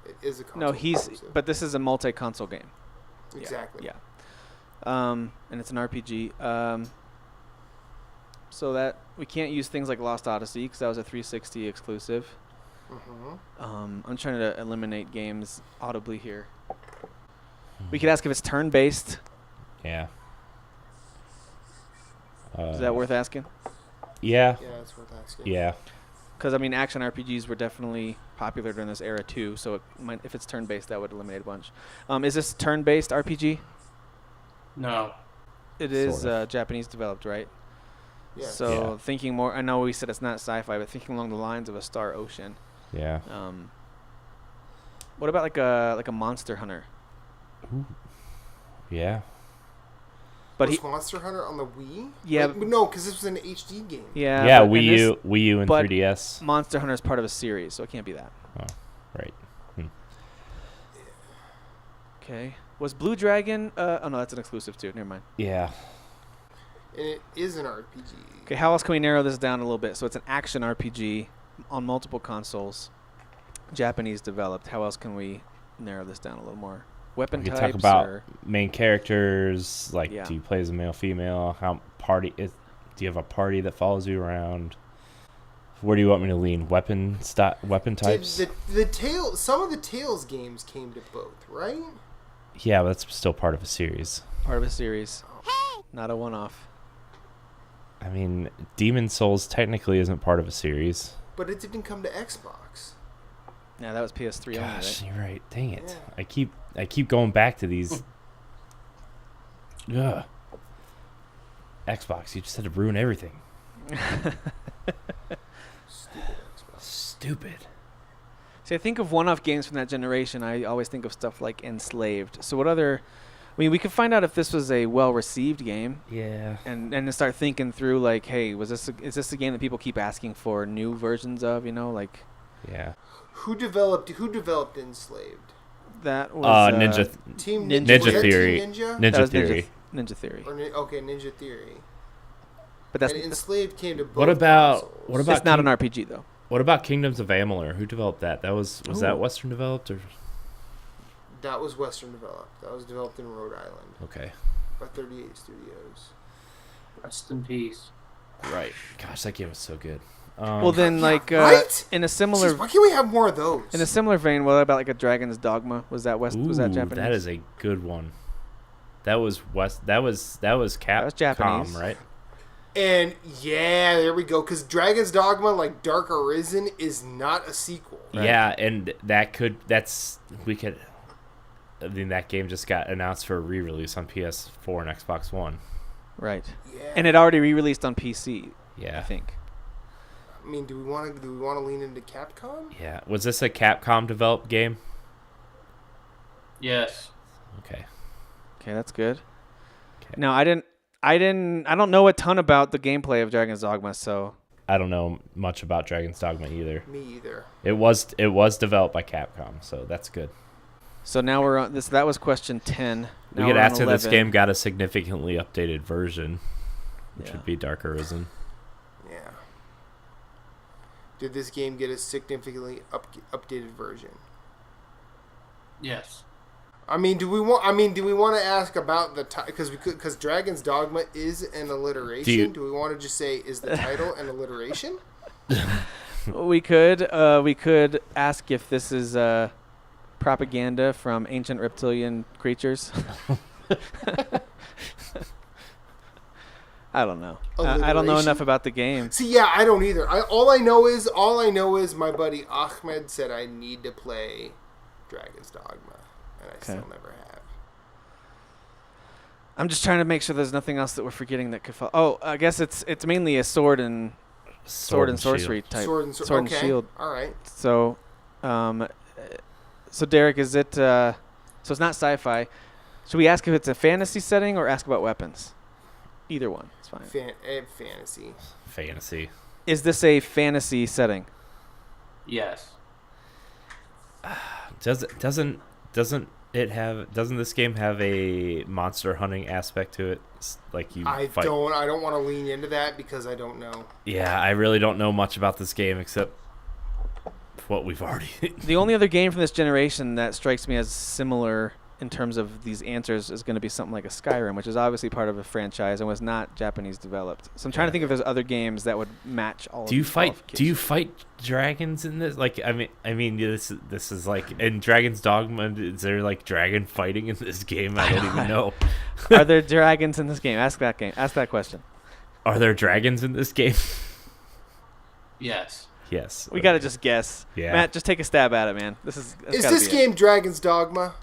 It is a console No, exclusive. but this is a multi-console game. Exactly. Yeah. And it's an RPG. So that we can't use things like Lost Odyssey because that was a 360 exclusive. Mm-hmm. I'm trying to eliminate games audibly here. We could ask if it's turn-based. Yeah. Is that worth asking? Yeah. Yeah, it's worth asking. Yeah. Because, I mean, action RPGs were definitely popular during this era, too. So if it's turn-based, that would eliminate a bunch. Is this turn-based RPG? No. It is Sort of. Japanese developed, right? Yeah. So Yeah. thinking more, I know we said it's not sci-fi, but thinking along the lines of a Star Ocean. Yeah. What about like a Monster Hunter? Yeah. But was Monster Hunter on the Wii? Yeah. No, because this was an HD game. Yeah, but Wii in this, U, and but 3DS. Monster Hunter is part of a series, so it can't be that. Oh, right. Okay. Was Blue Dragon? Oh no, that's an exclusive too. Never mind. Yeah. And it is an RPG. Okay, how else can we narrow this down a little bit? So it's an action RPG on multiple consoles, Japanese developed. How else can we narrow this down a little more? Weapon We could types talk about or main characters. Like, Yeah. do you play as a male, female? Do you have a party that follows you around? Where do you want me to lean? Weapon types? Some of the Tales games came to both, right? Yeah, but that's still part of a series. part of a series, not a one-off. I mean, Demon Souls technically isn't part of a series. But it didn't come to Xbox. Yeah, that was PS3 Gosh, only, you're right. Dang it. Yeah. I keep going back to these. Ugh. Xbox, you just had to ruin everything. right? Stupid. See, I think of one-off games from that generation. I always think of stuff like Enslaved. So what other... I mean, we could find out if this was a well-received game. Yeah. And then start thinking through, like, hey, is this a game that people keep asking for new versions of, you know? Like... Yeah. Who developed Enslaved? That was... Team Ninja Ninja. Was that Theory. Team Ninja? that Ninja was Theory. Ninja Theory. Okay, Ninja Theory. But that's... And Enslaved came to both What about consoles. It's not an RPG, though. What about Kingdoms of Amalur? Who developed that? Was that Western developed or? That was Western developed. That was developed in Rhode Island Okay. by 38 Studios. Rest in peace. Right. Gosh, that game was so good. Well, then, like, right? in a similar... Jeez, why can't we have more of those? In a similar vein, what about, like, a Dragon's Dogma? Was that was that Japanese? That is a good one. That was Capcom, Japanese. right? And yeah, there we go. Because Dragon's Dogma, like Dark Arisen, is not a sequel. Right. Yeah, and that game just got announced for a re-release on PS4 and Xbox One. Right. Yeah. And it already re-released on PC, Yeah. I think. I mean, do we want to lean into Capcom? Yeah. Was this a Capcom developed game? Yes. Okay. Okay, that's good. Okay. No, I don't know a ton about the gameplay of Dragon's Dogma, so... I don't know much about Dragon's Dogma either. Me either. It was developed by Capcom, so that's good. So now we're on this. That was question 10. We Now could we're on ask if this 11. game got a significantly updated version, which Yeah. would be Dark Arisen. Yeah. Did this game get a significantly updated version? Yes. I mean, do we want to ask about the because Dragon's Dogma is an alliteration? Do we want to just say is the title an alliteration? We could ask if this is propaganda from ancient reptilian creatures. I don't know. I don't know enough about the game. See, yeah, I don't either. All I know is my buddy Ahmed said I need to play Dragon's Dogma, and I still never have. I'm just trying to make sure there's nothing else that we're forgetting that could fall. Oh, I guess it's mainly a sword and sorcery shield. type. Sword and and shield. All right. So, so Derek, is it? So it's not sci-fi. Should we ask if it's a fantasy setting or ask about weapons? Either one, it's fine. Fantasy. Fantasy. Is this a fantasy setting? Yes. Doesn't this game have a monster hunting aspect to it? Like you I fight. don't want to lean into that because I don't know. Yeah, I really don't know much about this game except what we've already. The only other game from this generation that strikes me as similar in terms of these answers is going to be something like a Skyrim, which is obviously part of a franchise and was not Japanese developed. So I'm trying to think if there's other games that would match all. Do you fight dragons in this? Like, I mean, this is like in Dragon's Dogma. Is there like dragon fighting in this game? I don't even know. Are there dragons in this game? Ask that question. Are there dragons in this game? Yes. Yes. We gotta just guess. Yeah. Matt, just take a stab at it, man. Is this game Dragon's Dogma?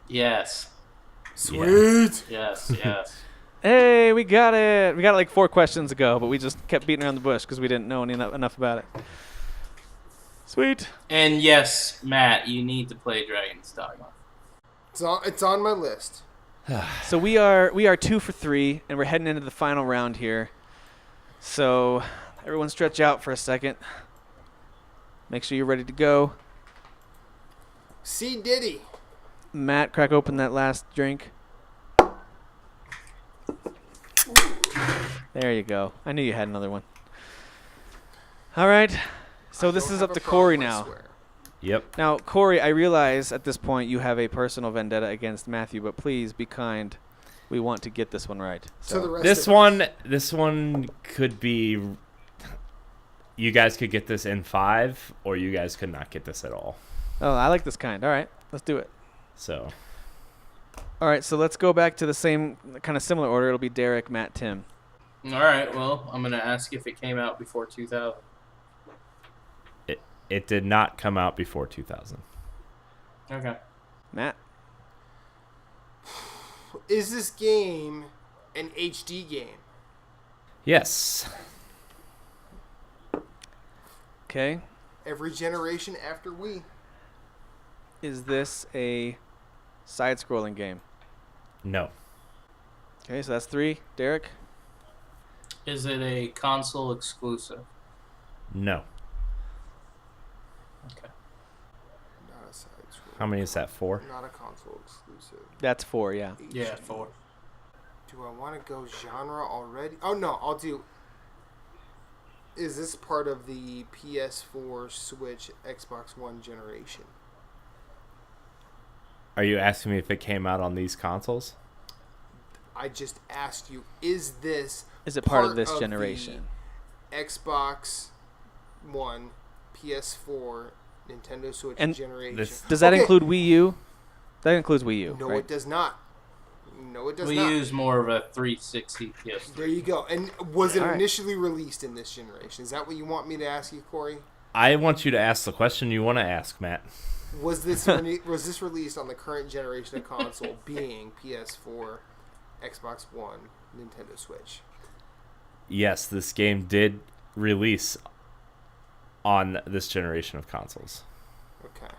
Yes. Sweet. Yes. Yes. Hey, we got it. We got it like 4 questions ago, but we just kept beating around the bush because we didn't know enough about it. Sweet. And yes, Matt, you need to play Dragon's Dogma. It's on my list. So we are 2 for 3, and we're heading into the final round here. So everyone stretch out for a second. Make sure you're ready to go. C. Diddy. Matt, crack open that last drink. There you go. I knew you had another one. All right. So this is up to Corey now. Yep. Now, Corey, I realize at this point you have a personal vendetta against Matthew, but please be kind. We want to get this one right. So the rest this one could be. You guys could get this in 5, or you guys could not get this at all. Oh, I like this kind. All right, let's do it. So. All right, so let's go back to the same kind of similar order. It'll be Derek, Matt, Tim. All right. Well, I'm gonna ask if it came out before 2000. It did not come out before 2000. Okay. Matt. Is this game an HD game? Yes. Okay. Every generation after we. Is this a side-scrolling game? No. Okay, so that's 3. Derek? Is it a console exclusive? No. Okay. Not a side scroll. How many is that? 4? Not a console exclusive. That's 4, yeah. Yeah, 4. Do I want to go genre already? Oh no, I'll do. Is this part of the PS4, Switch, Xbox One generation? Are you asking me if it came out on these consoles? I just asked you, is it part of this the generation? Xbox One, PS4, Nintendo Switch And generation. Does that include Wii U? That includes Wii U, No, right? it does not. No, it does We not. use more of a 360 PS3. There you go. And was it All right. initially released in this generation? Is that what you want me to ask you, Corey? I want you to ask the question you want to ask, Matt. Was this released on the current generation of console, being PS4, Xbox One, Nintendo Switch? Yes, this game did release on this generation of consoles. Okay.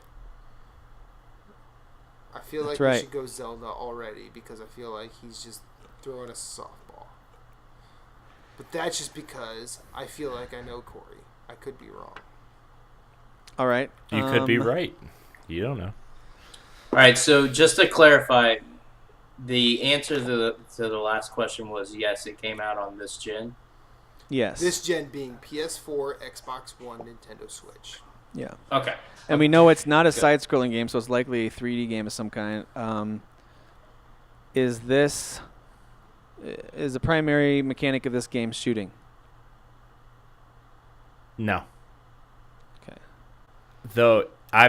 I feel That's like right. we should go Zelda already because I feel like he's just throwing a softball. But that's just because I feel like I know Corey. I could be wrong. All right. You could be right. You don't know. All right, so just to clarify, the answer to the last question was yes, it came out on this gen. Yes. This gen being PS4, Xbox One, Nintendo Switch. Yeah. Okay. And we know it's not a side-scrolling game, so it's likely a 3D game of some kind. Is the primary mechanic of this game shooting? No. Okay. Though I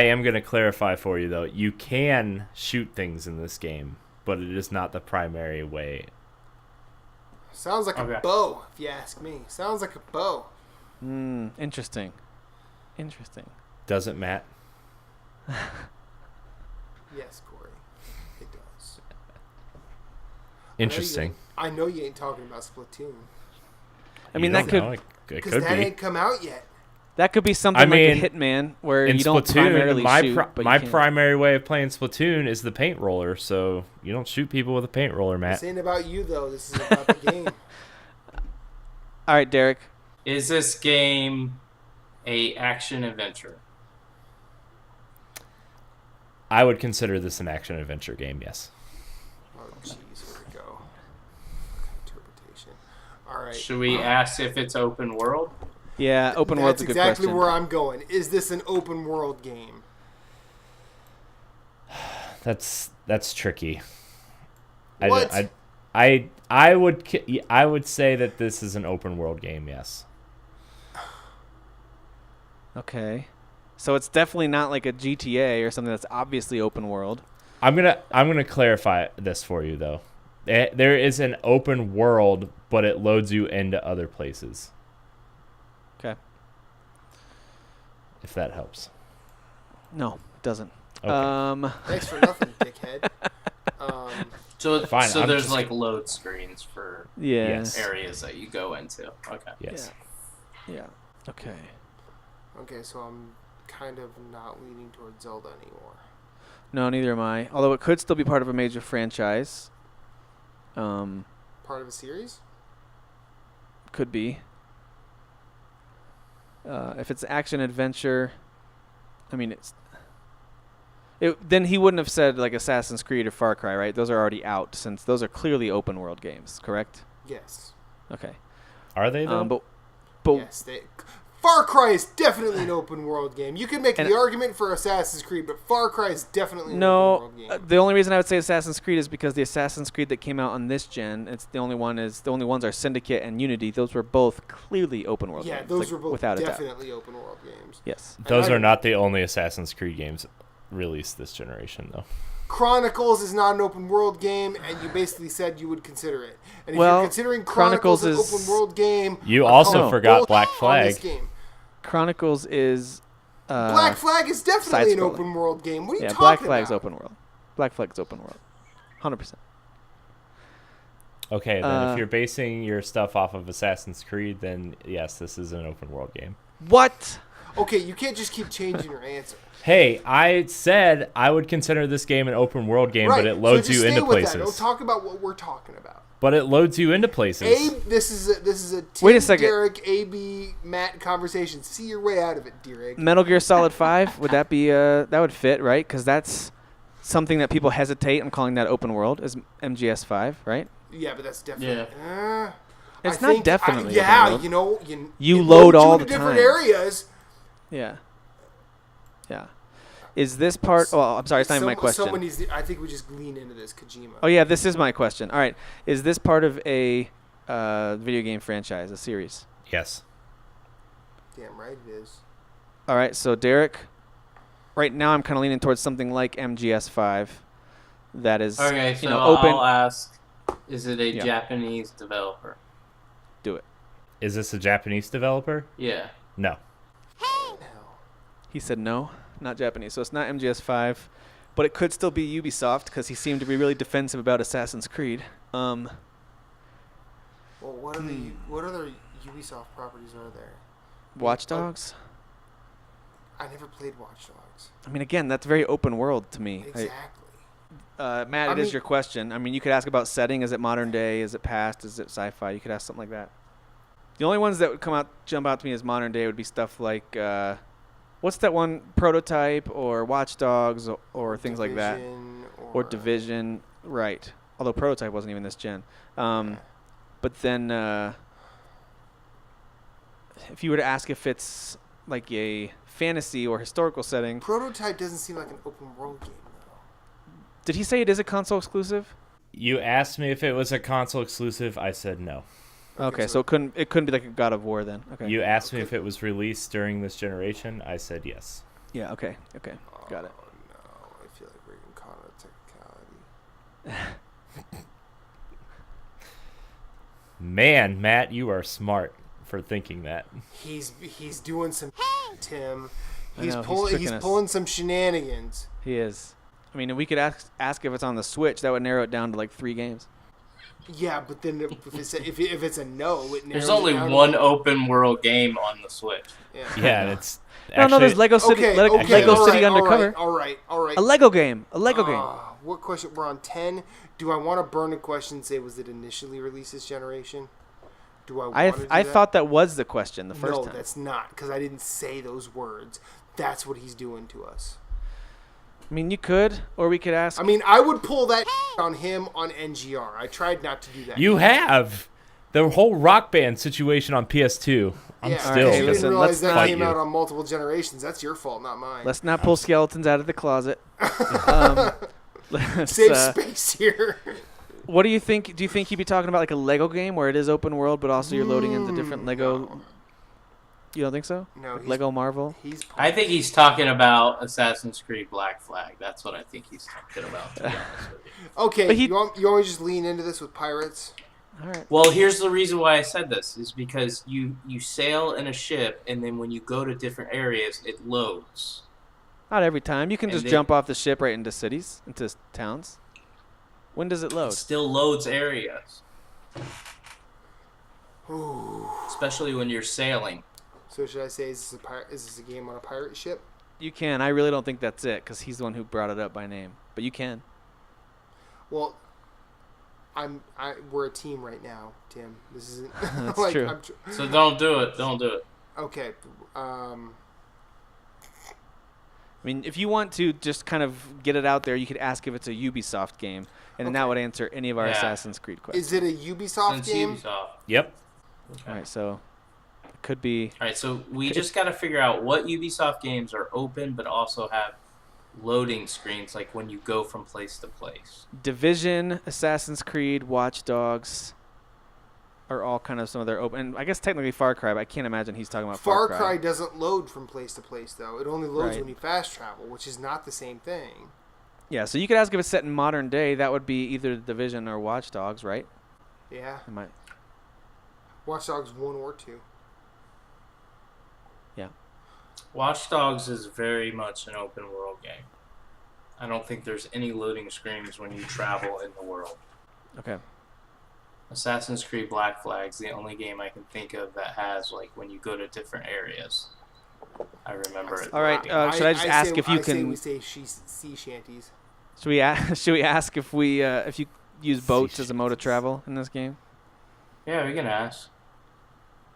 am going to clarify for you though. You can shoot things in this game, but it is not the primary way. Sounds like a bow, if you ask me. Sounds like a bow. Interesting. Does it, Matt? Yes, Corey. It does. interesting. I know you ain't talking about Splatoon. I mean, You that don't know. could It Because could that be. ain't come out yet. that could be something I mean, like a Hitman where In you don't primarily Splatoon, shoot, but you my can. primary way of playing Splatoon is the paint roller, so you don't shoot people with a paint roller, Matt. This ain't about you, though. This is about the game. All right, Derek. Is this game a action adventure? I would consider this an action adventure game, yes. Oh, jeez. Here we go. Interpretation. All right. Should we ask if it's open world? Yeah, open world's a That's good exactly question. where I'm going. Is this an open world game? That's tricky. What? I would say that this is an open world game, yes. Okay. So it's definitely not like a GTA or something that's obviously open world. I'm gonna clarify this for you though. There is an open world, but it loads you into other places. Okay. If that helps. No, it doesn't. Okay. Thanks for nothing, dickhead. So, Fine, so I'm there's just- like load screens for Yeah. Yes. areas that you go into. Okay. Yes. Yeah. Okay. Okay, so I'm kind of not leaning towards Zelda anymore. No, neither am I. Although it could still be part of a major franchise. Part of a series? Could be. If it's action adventure, I mean then he wouldn't have said like Assassin's Creed or Far Cry, right? Those are already out since those are clearly open world games, correct? Yes. Okay. Are they though? But Yes, Far Cry is definitely an open world game. You can make And- the argument for Assassin's Creed, but Far Cry is definitely an open no, world game. the only reason I would say Assassin's Creed is because the Assassin's Creed that came out on this gen, the only ones are Syndicate and Unity. Those were both clearly open world Yeah, games. those like, were both without a doubt. definitely open world games. Yes. Those I- are not the only Assassin's Creed games released this generation, though. Chronicles is not an open world game, and you basically said you would consider it. And if Well, you're considering Chronicles Chronicles an is- open world game, You I'm also calling forgot bullshit Black on this Flag. game. Chronicles is Black Flag is definitely an side-scrolling. open world game. What are you yeah, talking Black Flag's about? open world. Black Flag's open world. 100%. Okay, then Uh, if you're basing your stuff off of Assassin's Creed, then yes, this is an open world game. What? Okay, you can't just keep changing your answer. Hey, I said I would consider this game an open world game, Right, but it loads so just you stay into with places. That. Don't talk about what we're talking about. But it loads you into places. Abe, this is a Tim, Wait a second. Derek, AB, Matt conversation. See your way out of it, Derek. Metal Gear Solid 5, would that be that would fit, right? Because that's something that people hesitate on calling that open world is MGS 5, right? Yeah, but that's definitely. It's I not think- definitely yeah, open world. you know, You it load loads all into the different time. areas. Yeah. Yeah. Is this part? Oh, I'm sorry, it's not even my question. Someone needs. I think we just lean into this Kojima. Oh yeah, this is my question. All right, is this part of a video game franchise, a series? Yes. Damn right it is. All right, so Derek, right now I'm kind of leaning towards something like MGS 5, that is Okay, so open. I'll ask: is it a Yeah. Japanese developer? Do it. Is this a Japanese developer? Yeah. No. He said no, not Japanese, so it's not MGS 5, but it could still be Ubisoft because he seemed to be really defensive about Assassin's Creed. Well, what other Ubisoft properties are there? Watch Dogs. I never played Watch Dogs. I mean, again, that's very open world to me. Exactly. Matt, it is your question. I mean, you could ask about setting. Is it modern day? Is it past? Is it sci-fi? You could ask something like that. The only ones that would jump out to me as modern day would be stuff like, what's that one, Prototype or Watch Dogs or things like that. Or Division, right. Although Prototype wasn't even this gen. But then if you were to ask if it's like a fantasy or historical setting. Prototype doesn't seem like an open world game, though. Did he say it is a console exclusive? You asked me if it was a console exclusive. I said no. Okay, so it couldn't be like a God of War then. Okay. You asked me if it was released during this generation. I said yes. Yeah, okay. Got it. Oh, no. I feel like we're getting caught on technicality. Man, Matt, you are smart for thinking that. He's doing some Tim. I He's know, he's pulling tricking us. pulling some shenanigans. He is. I mean, we could ask if it's on the Switch. That would narrow it down to like 3 games. Yeah, but then if it's a no, it narrows There's only it down to- one open world game on the Switch. Yeah, and it's No, there's Lego City. Okay, Lego all City right, Undercover. All right. A Lego game. A Lego game. What question? We're on 10. Do I want to burn a question and say, was it initially released this generation? Do I want to do I that? thought that was the question the first No, time. that's not, because I didn't say those words. That's what he's doing to us. I mean, you could, or we could ask. I mean, I would pull that on him on NGR. I tried not to do that. You have the whole Rock Band situation on PS2. I'm Yeah, still you listen, didn't realize let's that fight came you. out on multiple generations. That's your fault, not mine. Let's not pull skeletons out of the closet. Let's, Save space here. what do you think? Do you think he'd be talking about like a Lego game where it is open world, but also you're loading into different Lego? No. You don't think so? No, Like Lego Marvel. He's I think he's talking about Assassin's Creed Black Flag. That's what I think he's talking about, to be honest with you. okay. But he- You want me to just lean into this with pirates? All right. Well, here's the reason why I said this, is because you sail in a ship, and then when you go to different areas, it loads. Not every time. You can And just then- jump off the ship right into cities, into towns. When does it It load? still loads areas, Ooh. especially when you're sailing. So should I say is this a game on a pirate ship? You can. I really don't think that's it because he's the one who brought it up by name. But you can. Well, we're a team right now, Tim. This isn't That's like true. So don't do it. Don't do it. Okay. I mean, if you want to just kind of get it out there, you could ask if it's a Ubisoft game, and then that Okay. would answer any of our Yeah. Assassin's Creed questions. Is it a Ubisoft Since game? Ubisoft. Yep. All right, so it could be All right, so we just got to figure out what Ubisoft games are open but also have loading screens, like when you go from place to place. Division, Assassin's Creed, Watch Dogs are all kind of some of their open. And I guess technically Far Cry, but I can't imagine he's talking about Far Cry doesn't load from place to place, though. It only loads Right. when you fast travel, which is not the same thing. Yeah, so you could ask if it's set in modern day. That would be either Division or Watch Dogs, right? Yeah. Am I- Watch Dogs 1 or 2. Yeah. Watch Dogs is very much an open world game. I don't think there's any loading screens when you travel in the world. Okay. Assassin's Creed Black Flag's the only game I can think of that has, like, when you go to different areas. I remember it. All right, being- should I just ask if you I say can- we say sea shanties. Should we ask if you use boats as a mode of travel in this game? Yeah, we can ask.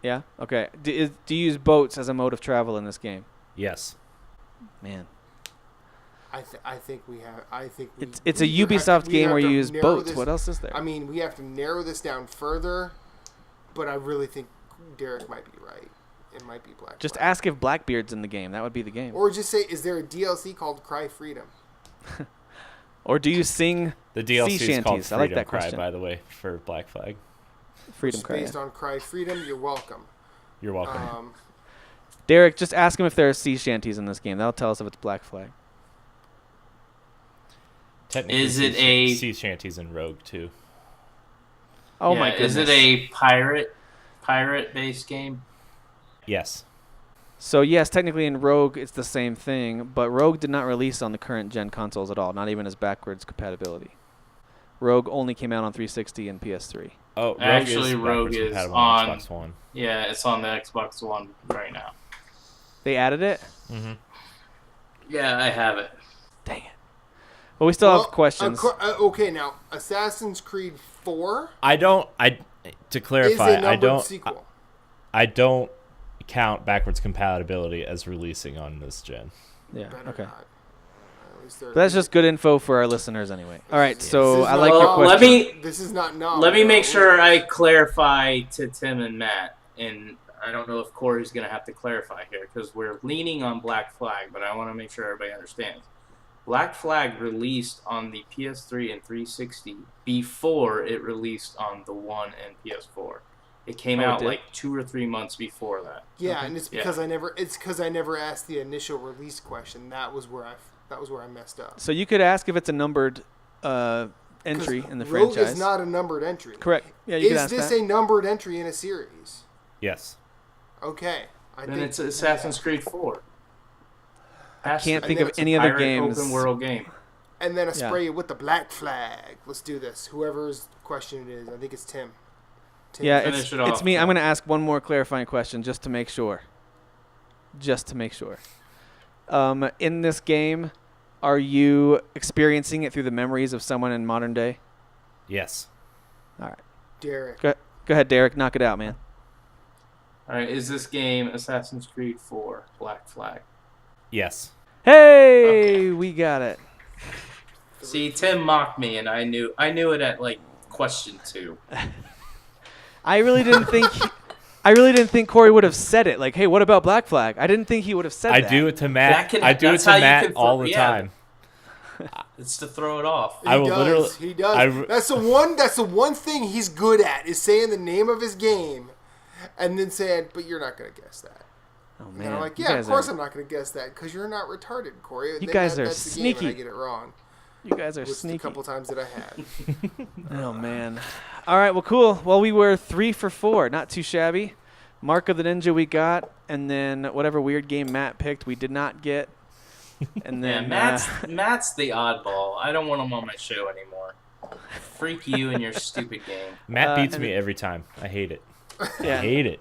Yeah. Okay. Do you use boats as a mode of travel in this game? Yes. Man, I think we have. I think we, it's a we have- Ubisoft we game have where to you use narrow boats. this- What else is there? I mean, we have to narrow this down further, but I really think Derek might be right. It might be Black. Just Flag. ask if Blackbeard's in the game. That would be the game. Or just say, is there a DLC called Cry Freedom? Or do you sing The DLC sea is called shanties? I like Freedom that Cry, question. by the way, for Black Flag. Freedom It's Cry. based on Cry Freedom. You're welcome. You're welcome. Derek, just ask him if there are sea shanties in this game. That'll tell us if it's Black Flag. Technically, Is it a- sea shanties in Rogue too? Oh Yeah, my goodness. Is it a pirate-based game? Yes. So yes, technically in Rogue it's the same thing, but Rogue did not release on the current gen consoles at all, not even as backwards compatibility. Rogue only came out on 360 and PS3. Oh, Actually, Rogue backwards is compatible on- Xbox One. Yeah, it's on the Xbox One right now. They added it? Mm-hmm. Yeah, I have it. Dang it. Well, we still have questions. Okay, now Assassin's Creed 4 To clarify, is a numbered sequel. I don't count backwards compatibility as releasing on this gen. Yeah, Better okay. not. At least they're- But that's just good info for our listeners anyway. All right, This so is I not- like your Well, question. This is not novel. Let me make no. sure I clarify to Tim and Matt, and I don't know if Corey's going to have to clarify here because we're leaning on Black Flag, but I want to make sure everybody understands. Black Flag released on the PS3 and 360 before it released on the One and PS4. It came Oh, it out did? like 2 or 3 months before that. Yeah, and it's because Yeah. I never asked the initial release question. That was where I messed up. So you could ask if it's a numbered entry in the Rogue franchise. is not a numbered entry. Correct. Yeah, you could Is ask this that. a numbered entry in a series? Yes. Okay. Then it's Assassin's Creed 4. I can't think of It's a any other pirate games. open world game. and then I spray it with the black flag. Let's do this. Whoever's question it is, I think it's Tim. Yeah, Finish it's me. I'm going to ask one more clarifying question just to make sure. In this game, are you experiencing it through the memories of someone in modern day? Yes. All right. Derek. Go ahead, Derek. Knock it out, man. All right, is this game Assassin's Creed 4 Black Flag? Yes. Hey, we got it. See, Tim mocked me, and I knew it at like question 2. I really didn't think Corey would have said it. Like, hey, what about Black Flag? I didn't think he would have said that. I do it to Matt. I do it to Matt all the time. It's to throw it off. He does. That's the one thing he's good at is saying the name of his game, and then saying, "But you're not gonna guess that." Oh man! And I'm like, yeah, of course I'm not gonna guess that because you're not retarded, Corey. You guys are that's sneaky. The game and I get it wrong. You guys are Which sneaky. A couple times that I had. Oh man! All right, well, cool. Well, we were 3 for 4. Not too shabby. Mark of the Ninja we got, and then whatever weird game Matt picked we did not get. And then Matt's the oddball. I don't want him on my show anymore. Freak you and your stupid game. Matt beats me every time. I hate it. Yeah. I hate it.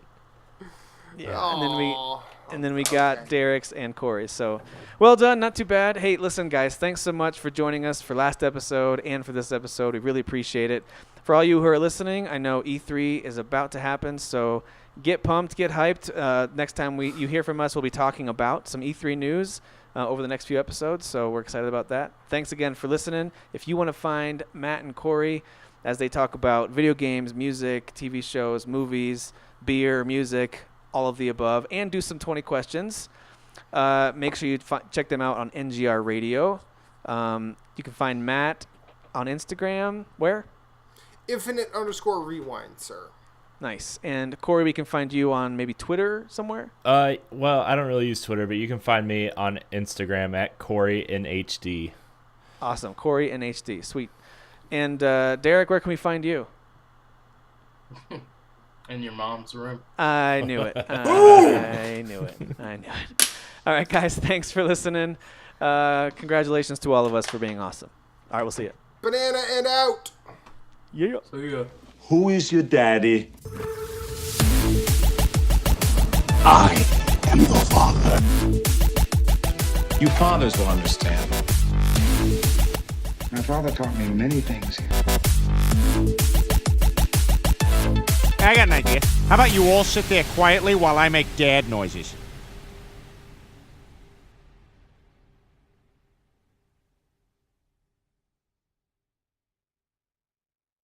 Yeah. And then we got Derek's and Corey's. So well done. Not too bad. Hey, listen, guys. Thanks so much for joining us for last episode and for this episode. We really appreciate it. For all you who are listening, I know E3 is about to happen, so get pumped, get hyped. Next time you hear from us, we'll be talking about some E3 news over the next few episodes, so we're excited about that. Thanks again for listening. If you want to find Matt and Corey as they talk about video games, music, TV shows, movies, beer, music, all of the above, and do some 20 questions, make sure you check them out on NGR Radio. You can find Matt on Instagram. Where? Infinite_rewind, sir. Nice. And Corey, we can find you on maybe Twitter somewhere? Well, I don't really use Twitter, but you can find me on Instagram at CoreyNHD. Awesome. CoreyNHD. Sweet. And Derek, where can we find you? In your mom's room. I knew it. I knew it. All right, guys. Thanks for listening. Congratulations to all of us for being awesome. All right, we'll see you. Banana and out. Yeah. See ya. Who is your daddy? I am the father. You fathers will understand. My father taught me many things. I got an idea. How about you all sit there quietly while I make dad noises?